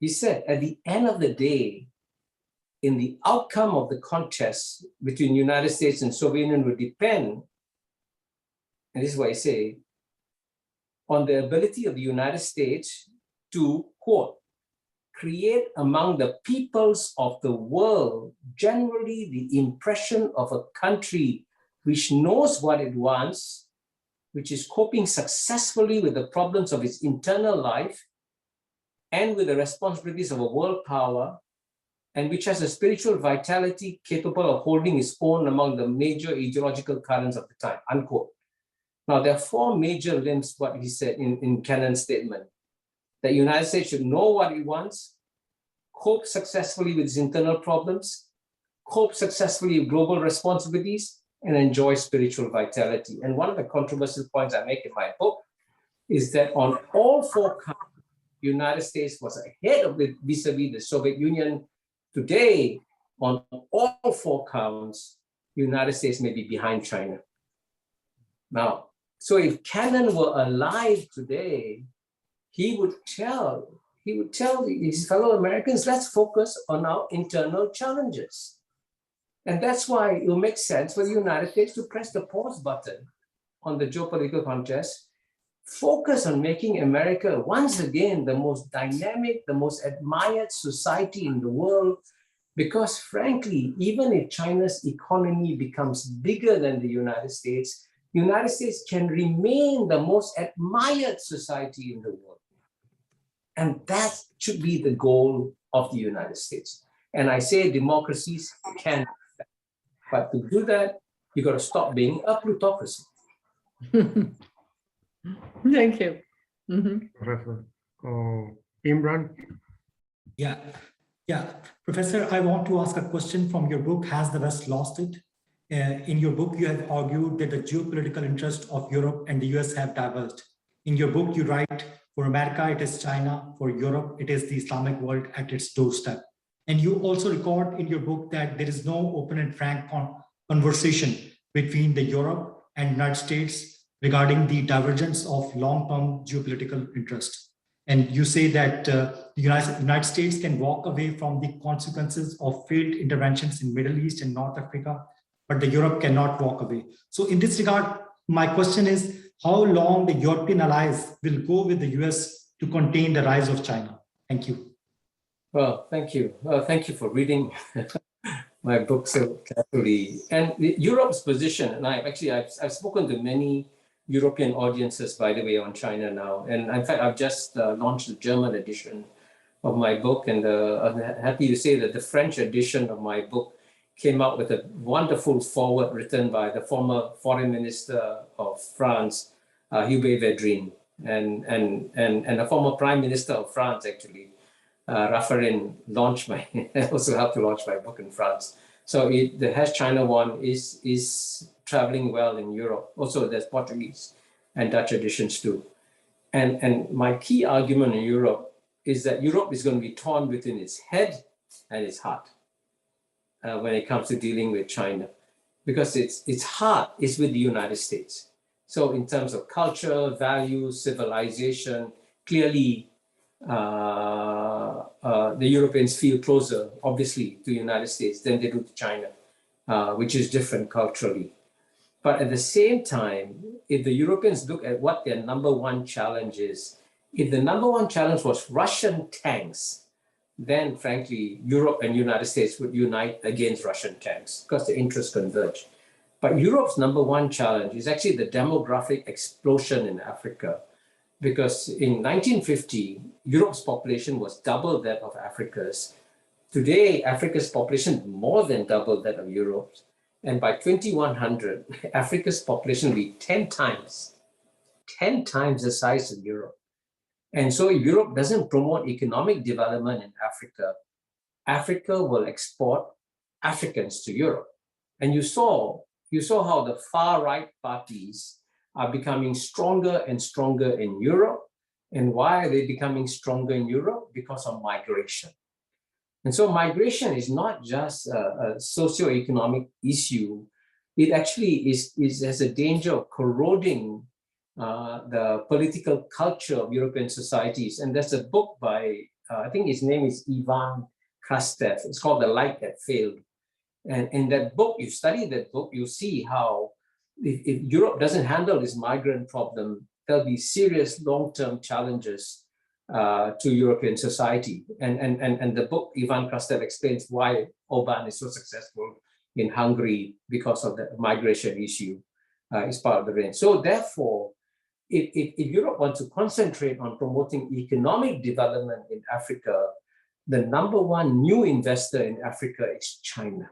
He said, at the end of the day, in the outcome of the contest between United States and Soviet Union will depend, and this is what I say, on the ability of the United States to, quote, create among the peoples of the world generally the impression of a country which knows what it wants, which is coping successfully with the problems of its internal life, and with the responsibilities of a world power, and which has a spiritual vitality capable of holding its own among the major ideological currents of the time, unquote. Now, there are four major limbs, what he said in Kennan's statement. The United States should know what it wants, cope successfully with its internal problems, cope successfully with global responsibilities, and enjoy spiritual vitality. And one of the controversial points I make in my book is that on all four counts, the United States was ahead of it vis-a-vis the Soviet Union. Today, on all four counts, the United States may be behind China. Now, so if Kennan were alive today, he would tell his fellow Americans, let's focus on our internal challenges. And that's why it will make sense for the United States to press the pause button on the geopolitical contest, focus on making America once again the most dynamic, the most admired society in the world. Because frankly, even if China's economy becomes bigger than the United States can remain the most admired society in the world. And that should be the goal of the United States. And I say democracies can, but to do that, you got to stop being a plutocracy. Thank you. Professor Imran. Yeah. Professor, I want to ask a question from your book, Has the West Lost It? In your book, you have argued that the geopolitical interests of Europe and the US have diverged. In your book, you write, for America, it is China. For Europe, it is the Islamic world at its doorstep. And you also record in your book that there is no open and frank conversation between the Europe and United States regarding the divergence of long-term geopolitical interests. And you say that the United States can walk away from the consequences of failed interventions in Middle East and North Africa, but the Europe cannot walk away. So in this regard, my question is, how long the European allies will go with the US to contain the rise of China? Thank you. Well, thank you. Thank you for reading my book so carefully. And Europe's position, and I've spoken to many European audiences, by the way, on China now. And in fact, I've just launched the German edition of my book. And I'm happy to say that the French edition of my book came out with a wonderful foreword written by the former foreign minister of France, Hubert Védrine, and the former prime minister of France, actually, Raffarin, also helped to launch my book in France. So the Has China Won is traveling well in Europe. Also, there's Portuguese and Dutch editions too. And my key argument in Europe is that Europe is going to be torn between its head and its heart when it comes to dealing with China, because its heart is with the United States. So in terms of culture, values, civilization, clearly the Europeans feel closer, obviously, to the United States than they do to China, which is different culturally. But at the same time, if the Europeans look at what their number one challenge is, if the number one challenge was Russian tanks, then frankly, Europe and United States would unite against Russian tanks because the interests converge. But Europe's number one challenge is actually the demographic explosion in Africa, because in 1950, Europe's population was double that of Africa's. Today, Africa's population is more than double that of Europe's. And by 2100, Africa's population will be 10 times the size of Europe. And so if Europe doesn't promote economic development in Africa, Africa will export Africans to Europe. And you saw how the far-right parties are becoming stronger and stronger in Europe. And why are they becoming stronger in Europe? Because of migration. And so migration is not just a socioeconomic issue. It actually has a danger of corroding the political culture of European societies. And there's a book by, I think his name is Ivan Krastev. It's called The Light That Failed. And in that book, you study that book, you see how if Europe doesn't handle this migrant problem, there'll be serious long-term challenges to European society. And the book, Ivan Krastev explains why Orban is so successful in Hungary because of the migration issue is part of the range. So therefore, if Europe wants to concentrate on promoting economic development in Africa, the number one new investor in Africa is China.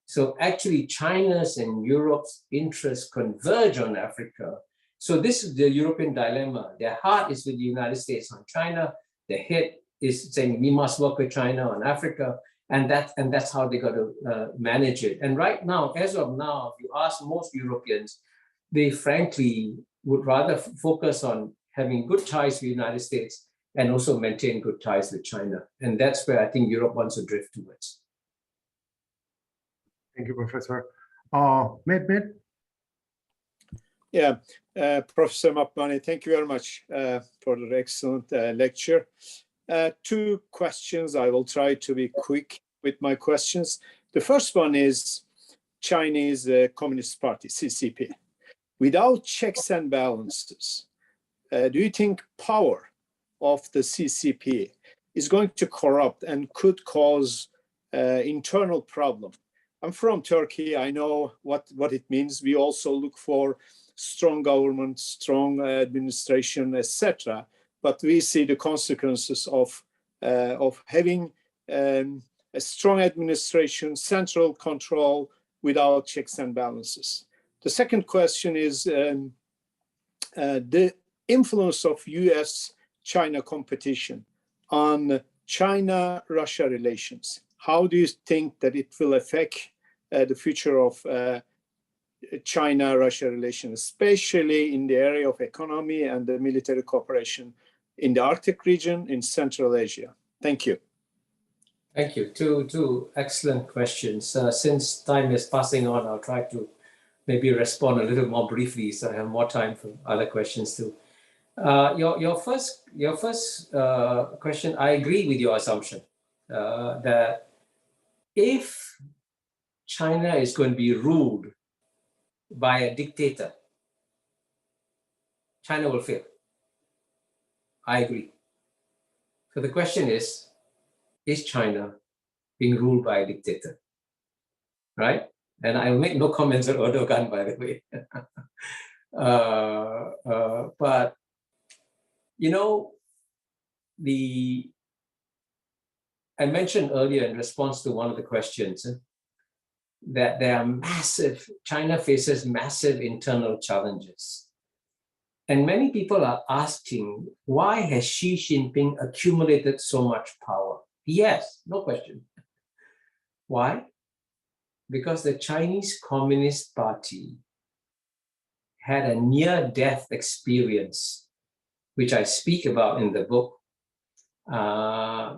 So actually, China's and Europe's interests converge on Africa. So this is the European dilemma. Their heart is with the United States on China. Their head is saying, we must work with China on Africa. And that's how they got to manage it. And right now, as of now, if you ask most Europeans, they frankly would rather focus on having good ties with the United States and also maintain good ties with China. And that's where I think Europe wants to drift towards. Thank you, Professor. Mehmet? Yeah, Professor Mahbubani, thank you very much for the excellent lecture. Two questions. I will try to be quick with my questions. The first one is Chinese Communist Party, CCP. Without checks and balances, do you think power of the CCP is going to corrupt and could cause internal problem? I'm from Turkey. I know what it means. We also look for strong government, strong administration, etc. But we see the consequences of having a strong administration, central control without checks and balances. The second question is the influence of US-China competition on China-Russia relations. How do you think that it will affect the future of China-Russia relations, especially in the area of economy and the military cooperation in the Arctic region, in Central Asia? Thank you. Thank you. Two excellent questions. Since time is passing on, I'll try to maybe respond a little more briefly so I have more time for other questions too. Your first question, I agree with your assumption that if China is going to be ruled by a dictator, China will fail. I agree. So the question is China being ruled by a dictator? Right? And I will make no comments on Erdogan, by the way. But, you know, I mentioned earlier in response to one of the questions that there are China faces massive internal challenges. And many people are asking, why has Xi Jinping accumulated so much power? Yes, no question. Why? Because the Chinese Communist Party had a near-death experience, which I speak about in the book,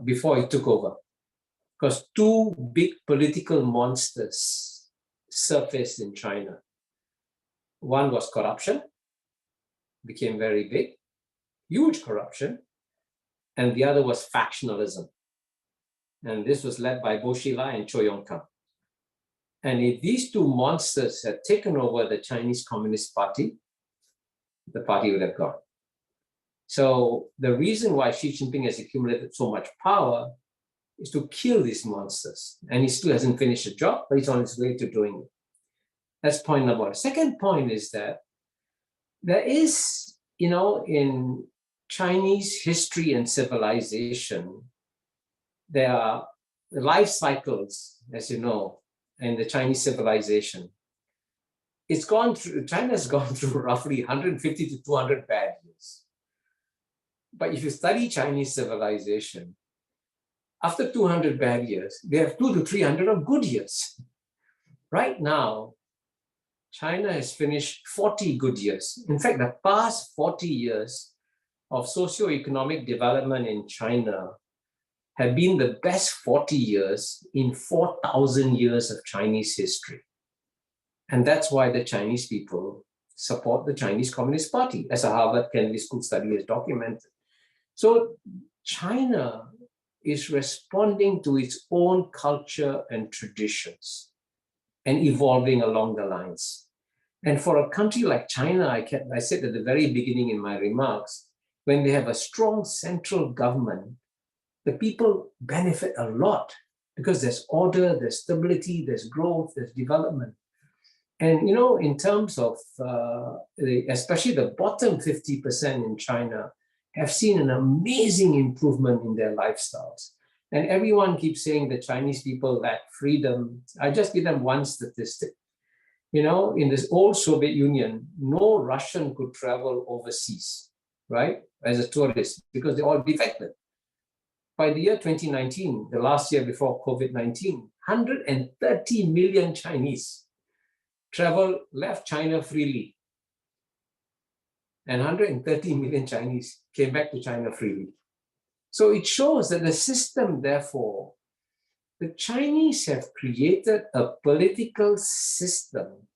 before it took over. Because two big political monsters surfaced in China. One was corruption, became very big, huge corruption, and the other was factionalism. And this was led by Bo Xilai and Chou Yong-kam. And if these two monsters had taken over the Chinese Communist Party, the party would have gone. So the reason why Xi Jinping has accumulated so much power is to kill these monsters. And he still hasn't finished the job, but he's on his way to doing it. That's point number one. Second point is that there is, in Chinese history and civilization, there are the life cycles, as you know, in the Chinese civilization. China's gone through roughly 150 to 200 bad years. But if you study Chinese civilization, after 200 bad years, they have 200 to 300 of good years. Right now, China has finished 40 good years. In fact, the past 40 years of socioeconomic development in China have been the best 40 years in 4,000 years of Chinese history. And that's why the Chinese people support the Chinese Communist Party, as a Harvard Kennedy School study has documented. So China is responding to its own culture and traditions and evolving along the lines. And for a country like China, I said at the very beginning in my remarks, when they have a strong central government, the people benefit a lot because there's order, there's stability, there's growth, there's development. And, in terms of, especially the bottom 50% in China have seen an amazing improvement in their lifestyles. And everyone keeps saying the Chinese people lack freedom. I just give them one statistic. You know, in this old Soviet Union, no Russian could travel overseas, right, as a tourist, because they all defected. By the year 2019, the last year before COVID-19, 130 million Chinese left China freely. And 130 million Chinese came back to China freely. So it shows that the system, therefore, the Chinese have created a political system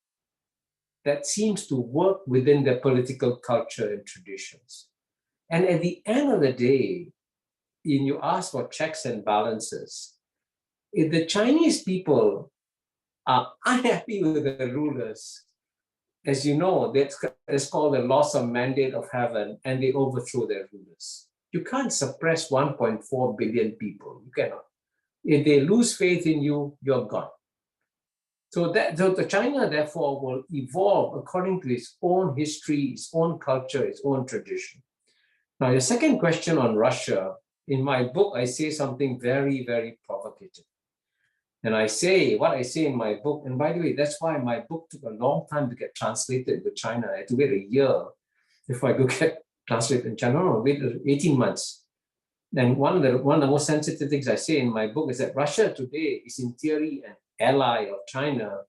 that seems to work within their political culture and traditions. And at the end of the day, when you ask for checks and balances, if the Chinese people are unhappy with the rulers, as you know, it's called the loss of mandate of heaven, and they overthrow their rulers. You can't suppress 1.4 billion people. You cannot. If they lose faith in you, you're gone. So the China, therefore, will evolve according to its own history, its own culture, its own tradition. Now, your second question on Russia, in my book, I say something very, very provocative. And I say what I say in my book, and by the way, that's why my book took a long time to get translated into China. I had to wait a year before I could get translated in China. No, wait 18 months. And one of the most sensitive things I say in my book is that Russia today is in theory an ally of China,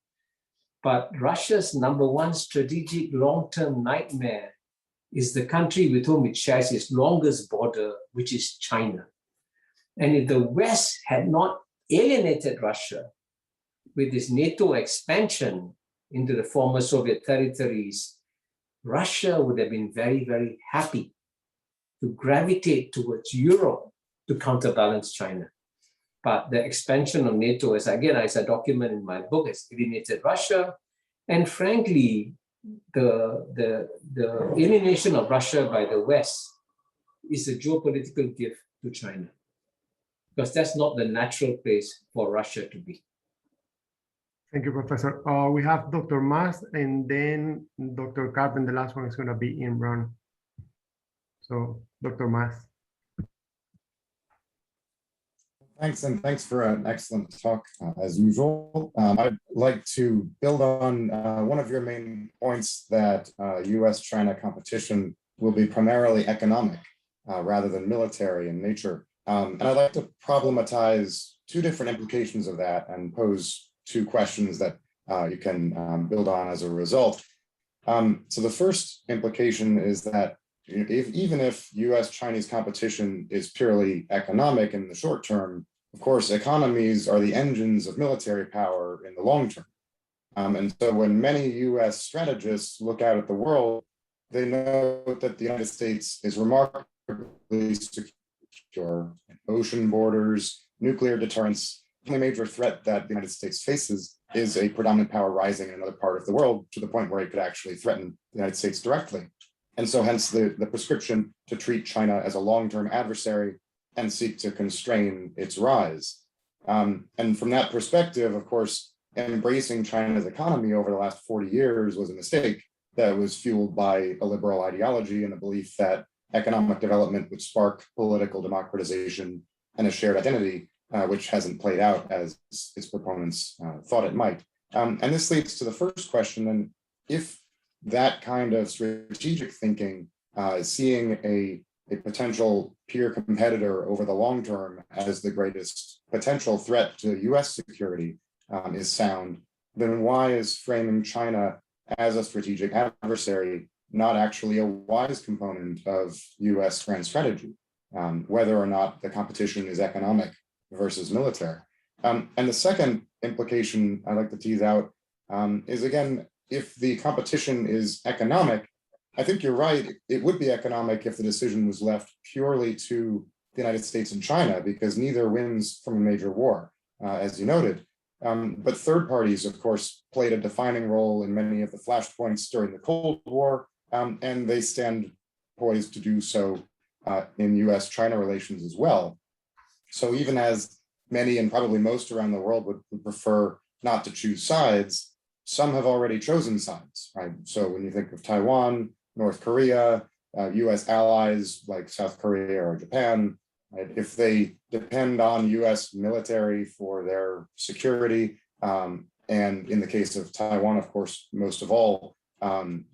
but Russia's number one strategic long-term nightmare is the country with whom it shares its longest border, which is China. And if the West had not alienated Russia with this NATO expansion into the former Soviet territories, Russia would have been very, very happy to gravitate towards Europe to counterbalance China. But the expansion of NATO, as I document in my book, has alienated Russia. And frankly, the alienation of Russia by the West is a geopolitical gift to China, because that's not the natural place for Russia to be. Thank you, Professor. We have Dr. Mas and then Dr. Karp, and the last one is going to be Imran. So, Dr. Mas. Thanks, and thanks for an excellent talk, as usual. I'd like to build on one of your main points that US-China competition will be primarily economic rather than military in nature. And I'd like to problematize two different implications of that and pose two questions that you can build on as a result. So the first implication is that even if US-Chinese competition is purely economic in the short term, of course, economies are the engines of military power in the long term. And so when many US strategists look out at the world, they know that the United States is remarkably secure. Ocean borders, nuclear deterrence. The only major threat that the United States faces is a predominant power rising in another part of the world to the point where it could actually threaten the United States directly. And so hence the prescription to treat China as a long-term adversary and seek to constrain its rise. And from that perspective, of course, embracing China's economy over the last 40 years was a mistake that was fueled by a liberal ideology and the belief that economic development would spark political democratization and a shared identity, which hasn't played out as its proponents thought it might. And this leads to the first question, and if that kind of strategic thinking, seeing a potential peer competitor over the long term as the greatest potential threat to US security is sound, then why is framing China as a strategic adversary not actually a wise component of US grand strategy, whether or not the competition is economic versus military? And the second implication I'd like to tease out is, again, if the competition is economic, I think you're right, it would be economic if the decision was left purely to the United States and China, because neither wins from a major war, as you noted. But third parties, of course, played a defining role in many of the flashpoints during the Cold War, and they stand poised to do so in US-China relations as well. So even as many and probably most around the world would prefer not to choose sides, some have already chosen sides, right? So when you think of Taiwan, North Korea, US allies like South Korea or Japan, right? If they depend on US military for their security, and in the case of Taiwan, of course, most of all,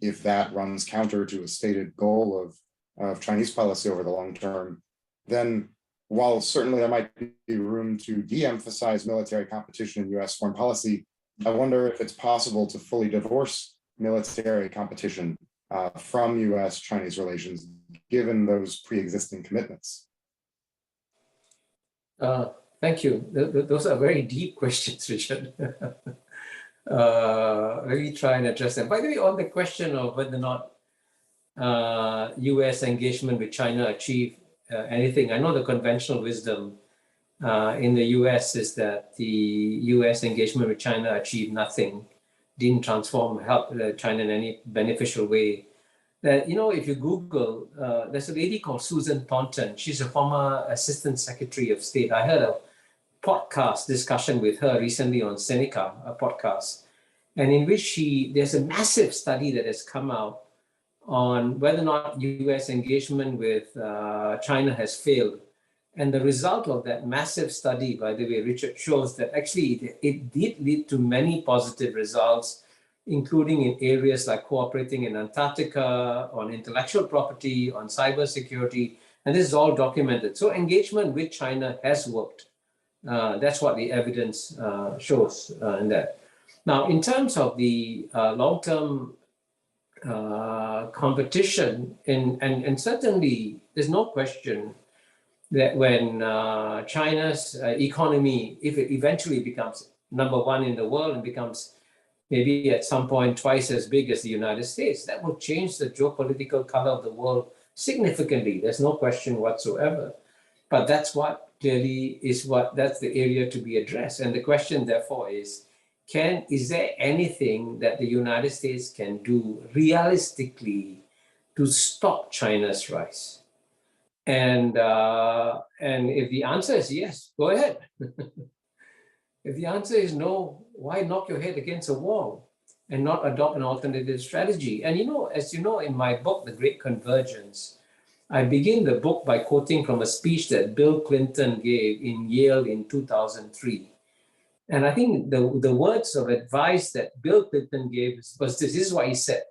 if that runs counter to a stated goal of Chinese policy over the long term, then while certainly there might be room to de-emphasize military competition in US foreign policy, I wonder if it's possible to fully divorce military competition from US-Chinese relations, given those pre-existing commitments. Thank you. Those are very deep questions, Richard. Let me try and address them. By the way, on the question of whether or not US engagement with China achieved anything, I know the conventional wisdom in the US is that the US engagement with China achieved nothing, didn't help China in any beneficial way. That, you know, if you Google, there's a lady called Susan Thornton. She's a former Assistant Secretary of State. I heard a podcast discussion with her recently on Seneca, a podcast, and in which there's a massive study that has come out on whether or not US engagement with China has failed. And the result of that massive study, by the way, Richard, shows that actually it did lead to many positive results, including in areas like cooperating in Antarctica, on intellectual property, on cybersecurity, and this is all documented. So engagement with China has worked. That's what the evidence shows in that. Now, in terms of the long-term competition, and certainly there's no question that when China's economy, if it eventually becomes #1 in the world and becomes maybe at some point twice as big as the United States, that will change the geopolitical color of the world significantly. There's no question whatsoever. But that's what clearly that's the area to be addressed. And the question therefore is there anything that the United States can do realistically to stop China's rise? And if the answer is yes, go ahead. If the answer is no, why knock your head against a wall and not adopt an alternative strategy? And as you know, in my book, The Great Convergence, I begin the book by quoting from a speech that Bill Clinton gave in Yale in 2003. And I think the words of advice that Bill Clinton gave was this is what he said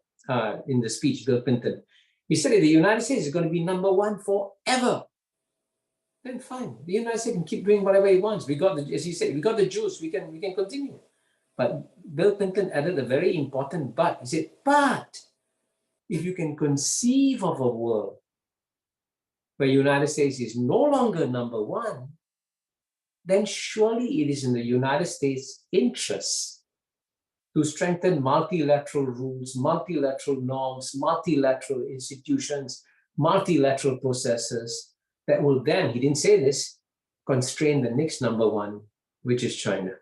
in the speech, Bill Clinton. He said, if the United States is going to be #1 forever, then fine. The United States can keep doing whatever it wants. We got as he said, we got the juice, we can continue. But Bill Clinton added a very important but. He said, but if you can conceive of a world where the United States is no longer #1, then surely it is in the United States' interests to strengthen multilateral rules, multilateral norms, multilateral institutions, multilateral processes that will then, he didn't say this, constrain the next #1, which is China.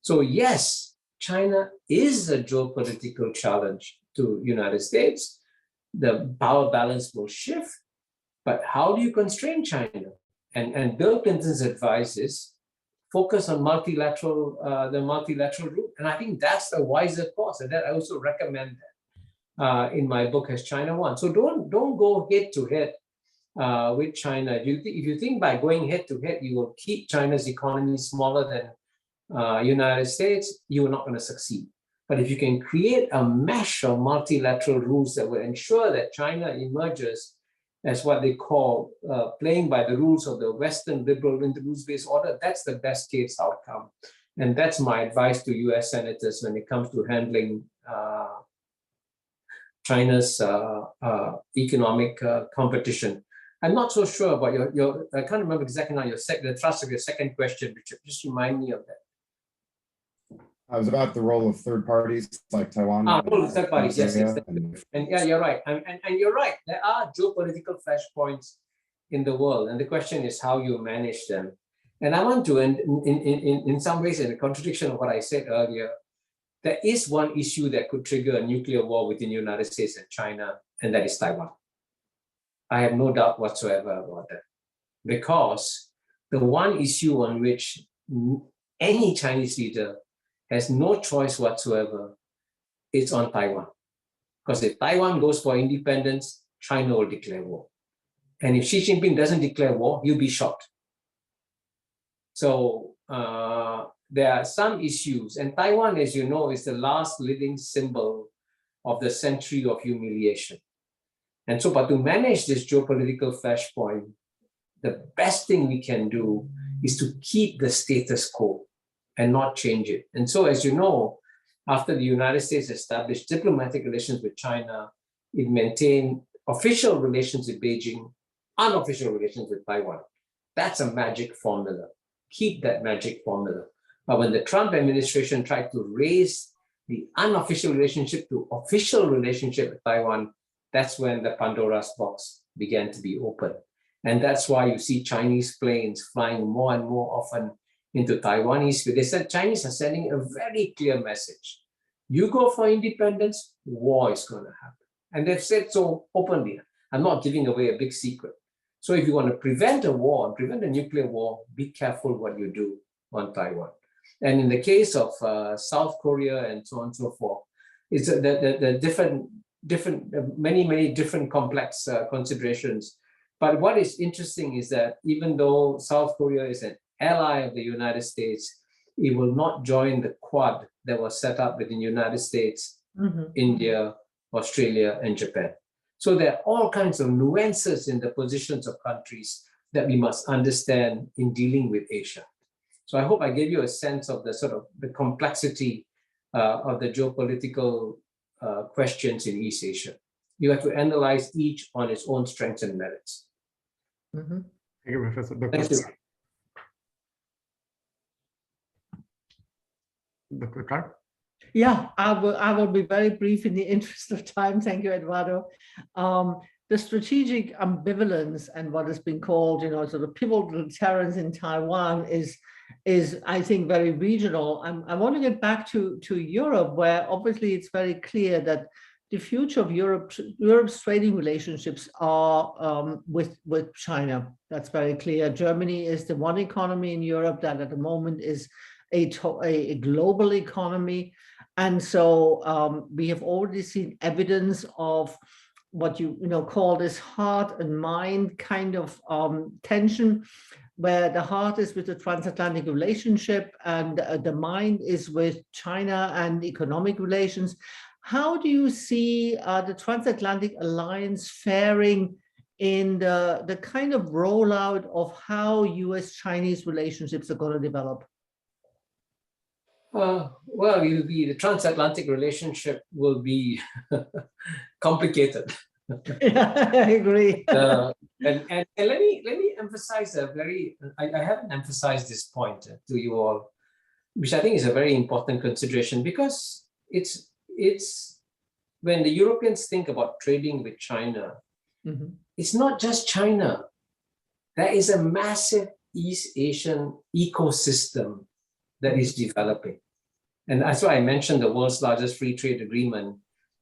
So yes, China is a geopolitical challenge to the United States. The power balance will shift, but how do you constrain China? And Bill Clinton's advice is focus on the multilateral route. And I think that's the wiser course. And that I also recommend that in my book as China One. So don't go head to head with China. If you think by going head to head, you will keep China's economy smaller than United States, you're not going to succeed. But if you can create a mesh of multilateral rules that will ensure that China emerges as what they call playing by the rules of the Western liberal rules-based order, that's the best case outcome. And that's my advice to US senators when it comes to handling China's economic competition. I'm not so sure about your I can't remember exactly now the thrust of your second question, Richard. Just remind me of that. I was about the role of third parties like Taiwan. Role of third parties, yes. And yeah, you're right. And you're right. There are geopolitical flashpoints in the world. And the question is how you manage them. And I want to, in some ways, in a contradiction of what I said earlier, there is one issue that could trigger a nuclear war within the United States and China, and that is Taiwan. I have no doubt whatsoever about that. Because the one issue on which any Chinese leader has no choice whatsoever is on Taiwan. Because if Taiwan goes for independence, China will declare war. And if Xi Jinping doesn't declare war, he'll be shot. So there are some issues. And Taiwan, as you know, is the last living symbol of the century of humiliation. And so, but to manage this geopolitical flashpoint, the best thing we can do is to keep the status quo and not change it. And so, as you know, after the United States established diplomatic relations with China, it maintained official relations with Beijing, unofficial relations with Taiwan. That's a magic formula. Keep that magic formula. But when the Trump administration tried to raise the unofficial relationship to official relationship with Taiwan, that's when the Pandora's box began to be opened. And that's why you see Chinese planes flying more and more often into Taiwanese. They said Chinese are sending a very clear message. You go for independence, war is going to happen. And they've said so openly. I'm not giving away a big secret. So if you want to prevent a war, prevent a nuclear war, be careful what you do on Taiwan. And in the case of South Korea and so on and so forth, it's the many different complex considerations. But what is interesting is that even though South Korea is an ally of the United States, it will not join the Quad that was set up within the United States, India, Australia, and Japan. So there are all kinds of nuances in the positions of countries that we must understand in dealing with Asia. So I hope I gave you a sense of the sort of the complexity of the geopolitical questions in East Asia. You have to analyze each on its own strengths and merits. Thank you, Professor. Thank you. Dr. Clark? Yeah, I will be very brief in the interest of time. Thank you, Eduardo. The strategic ambivalence and what has been called, sort of pivotal deterrence in Taiwan is I think very regional. I want to get back to Europe, where obviously it's very clear that the future of Europe's trading relationships are with China. That's very clear. Germany is the one economy in Europe that at the moment is a global economy. And so we have already seen evidence of what you call this heart and mind kind of tension, where the heart is with the transatlantic relationship and the mind is with China and economic relations. How do you see the transatlantic alliance faring in the kind of rollout of how US-Chinese relationships are going to develop? Well, the transatlantic relationship will be complicated. Yeah, I agree. And let me emphasize I haven't emphasized this point to you all, which I think is a very important consideration, because it's when the Europeans think about trading with China, it's not just China. There is a massive East Asian ecosystem that is developing. And that's why I mentioned the world's largest free trade agreement,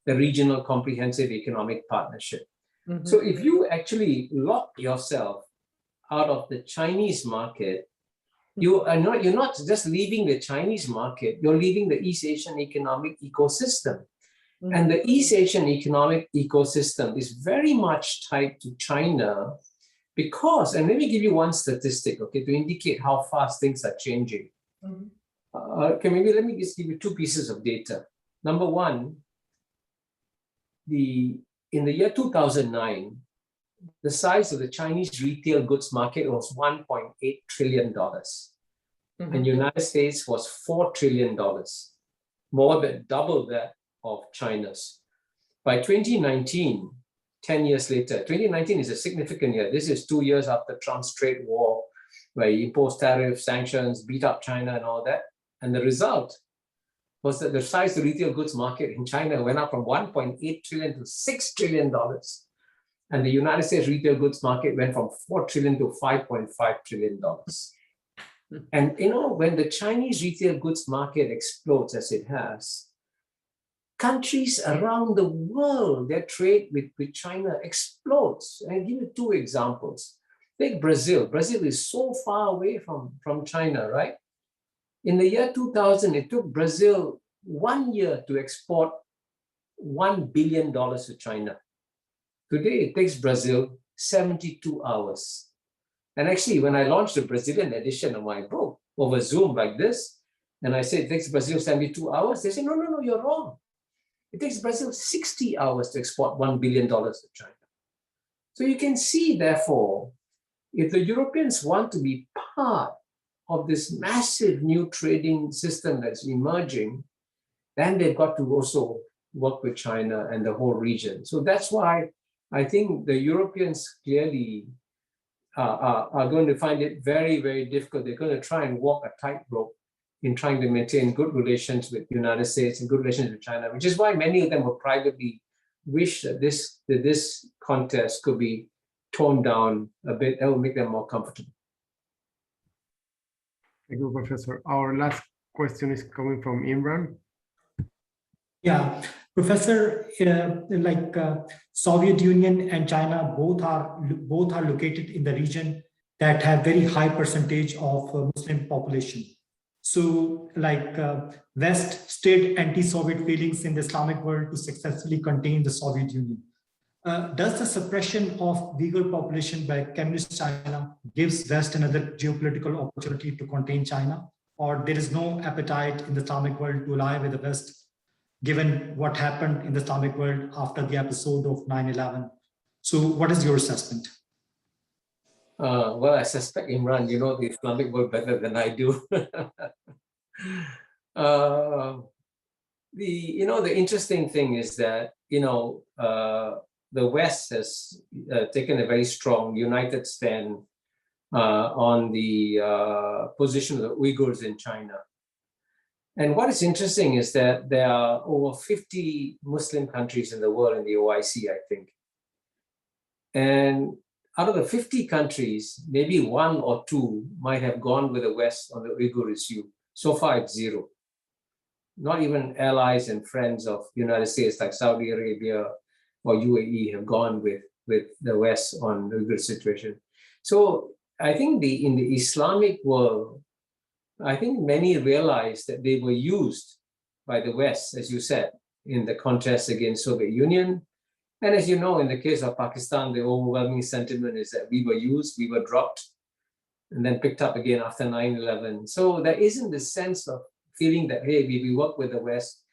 the Regional Comprehensive Economic Partnership. So if you actually lock yourself out of the Chinese market, you're not just leaving the Chinese market, you're leaving the East Asian economic ecosystem. And the East Asian economic ecosystem is very much tied to China because, and let me give you one statistic, okay, to indicate how fast things are changing. Okay, maybe let me just give you two pieces of data. Number one, in the year 2009, the size of the Chinese retail goods market was $1.8 trillion. And the United States was $4 trillion, more than double that of China's. By 2019, 10 years later, 2019 is a significant year. This is 2 years after Trump's trade war, where he imposed tariffs, sanctions, beat up China and all that. And the result was that the size of the retail goods market in China went up from $1.8 trillion to $6 trillion. And the United States retail goods market went from $4 trillion to $5.5 trillion. And when the Chinese retail goods market explodes as it has, countries around the world, their trade with China explodes. And I'll give you two examples. Take Brazil. Brazil is so far away from China, right? In the year 2000, it took Brazil 1 year to export $1 billion to China. Today, it takes Brazil 72 hours. And actually, when I launched the Brazilian edition of my book over Zoom like this, and I said it takes Brazil 72 hours, they say, no, no, no, you're wrong. It takes Brazil 60 hours to export $1 billion to China. So you can see, therefore, if the Europeans want to be part of this massive new trading system that's emerging, then they've got to also work with China and the whole region. So that's why I think the Europeans clearly are going to find it very, very difficult. They're going to try and walk a tightrope in trying to maintain good relations with the United States and good relations with China, which is why many of them will privately wish that this contest could be toned down a bit. That will make them more comfortable. Thank you, Professor. Our last question is coming from Imran. Yeah, Professor, Soviet Union and China both are located in the region that have very high percentage of Muslim population. So West stayed anti-Soviet feelings in the Islamic world to successfully contain the Soviet Union. Does the suppression of Uyghur population by communist China gives West another geopolitical opportunity to contain China, or there is no appetite in the Islamic world to ally with the West, given what happened in the Islamic world after the episode of 9/11? So what is your assessment? Well, I suspect, Imran, you know the Islamic world better than I do. The interesting thing is that, the West has taken a very strong, united stand on the position of the Uyghurs in China. And what is interesting is that there are over 50 Muslim countries in the world in the OIC, I think. And out of the 50 countries, maybe one or two might have gone with the West on the Uyghur issue. So far, it's zero. Not even allies and friends of the United States like Saudi Arabia or UAE have gone with the West on the Uyghur situation. So I think in the Islamic world, I think many realized that they were used by the West, as you said, in the contest against Soviet Union. And as you know, in the case of Pakistan, the overwhelming sentiment is that we were used, we were dropped, and then picked up again after 9/11. So there isn't this sense of feeling that, hey, if we work with the West,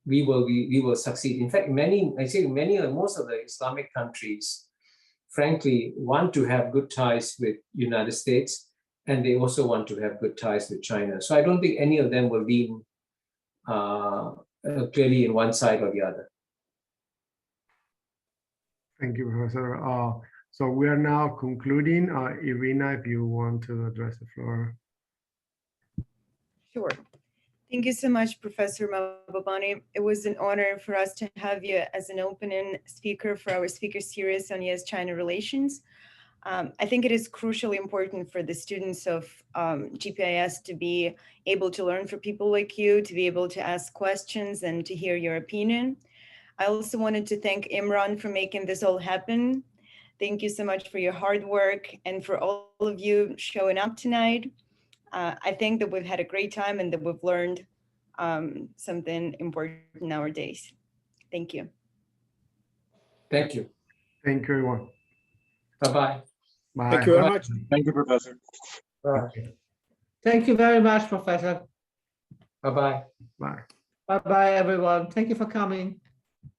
we will succeed. In fact, most of the Islamic countries, frankly, want to have good ties with the United States, and they also want to have good ties with China. So I don't think any of them will lean clearly in one side or the other. Thank you, Professor. So we are now concluding. Irina, if you want to address the floor. Sure. Thank you so much, Professor Mahbubani. It was an honor for us to have you as an opening speaker for our speaker series on US-China relations. I think it is crucially important for the students of GPIS to be able to learn from people like you, to be able to ask questions and to hear your opinion. I also wanted to thank Imran for making this all happen. Thank you so much for your hard work and for all of you showing up tonight. I think that we've had a great time and that we've learned something important nowadays. Thank you. Thank you. Thank you, everyone. Bye-bye. Bye. Thank you very much. Thank you, Professor. Bye. Thank you very much, Professor. Bye-bye. Bye. Bye-bye, everyone. Thank you for coming.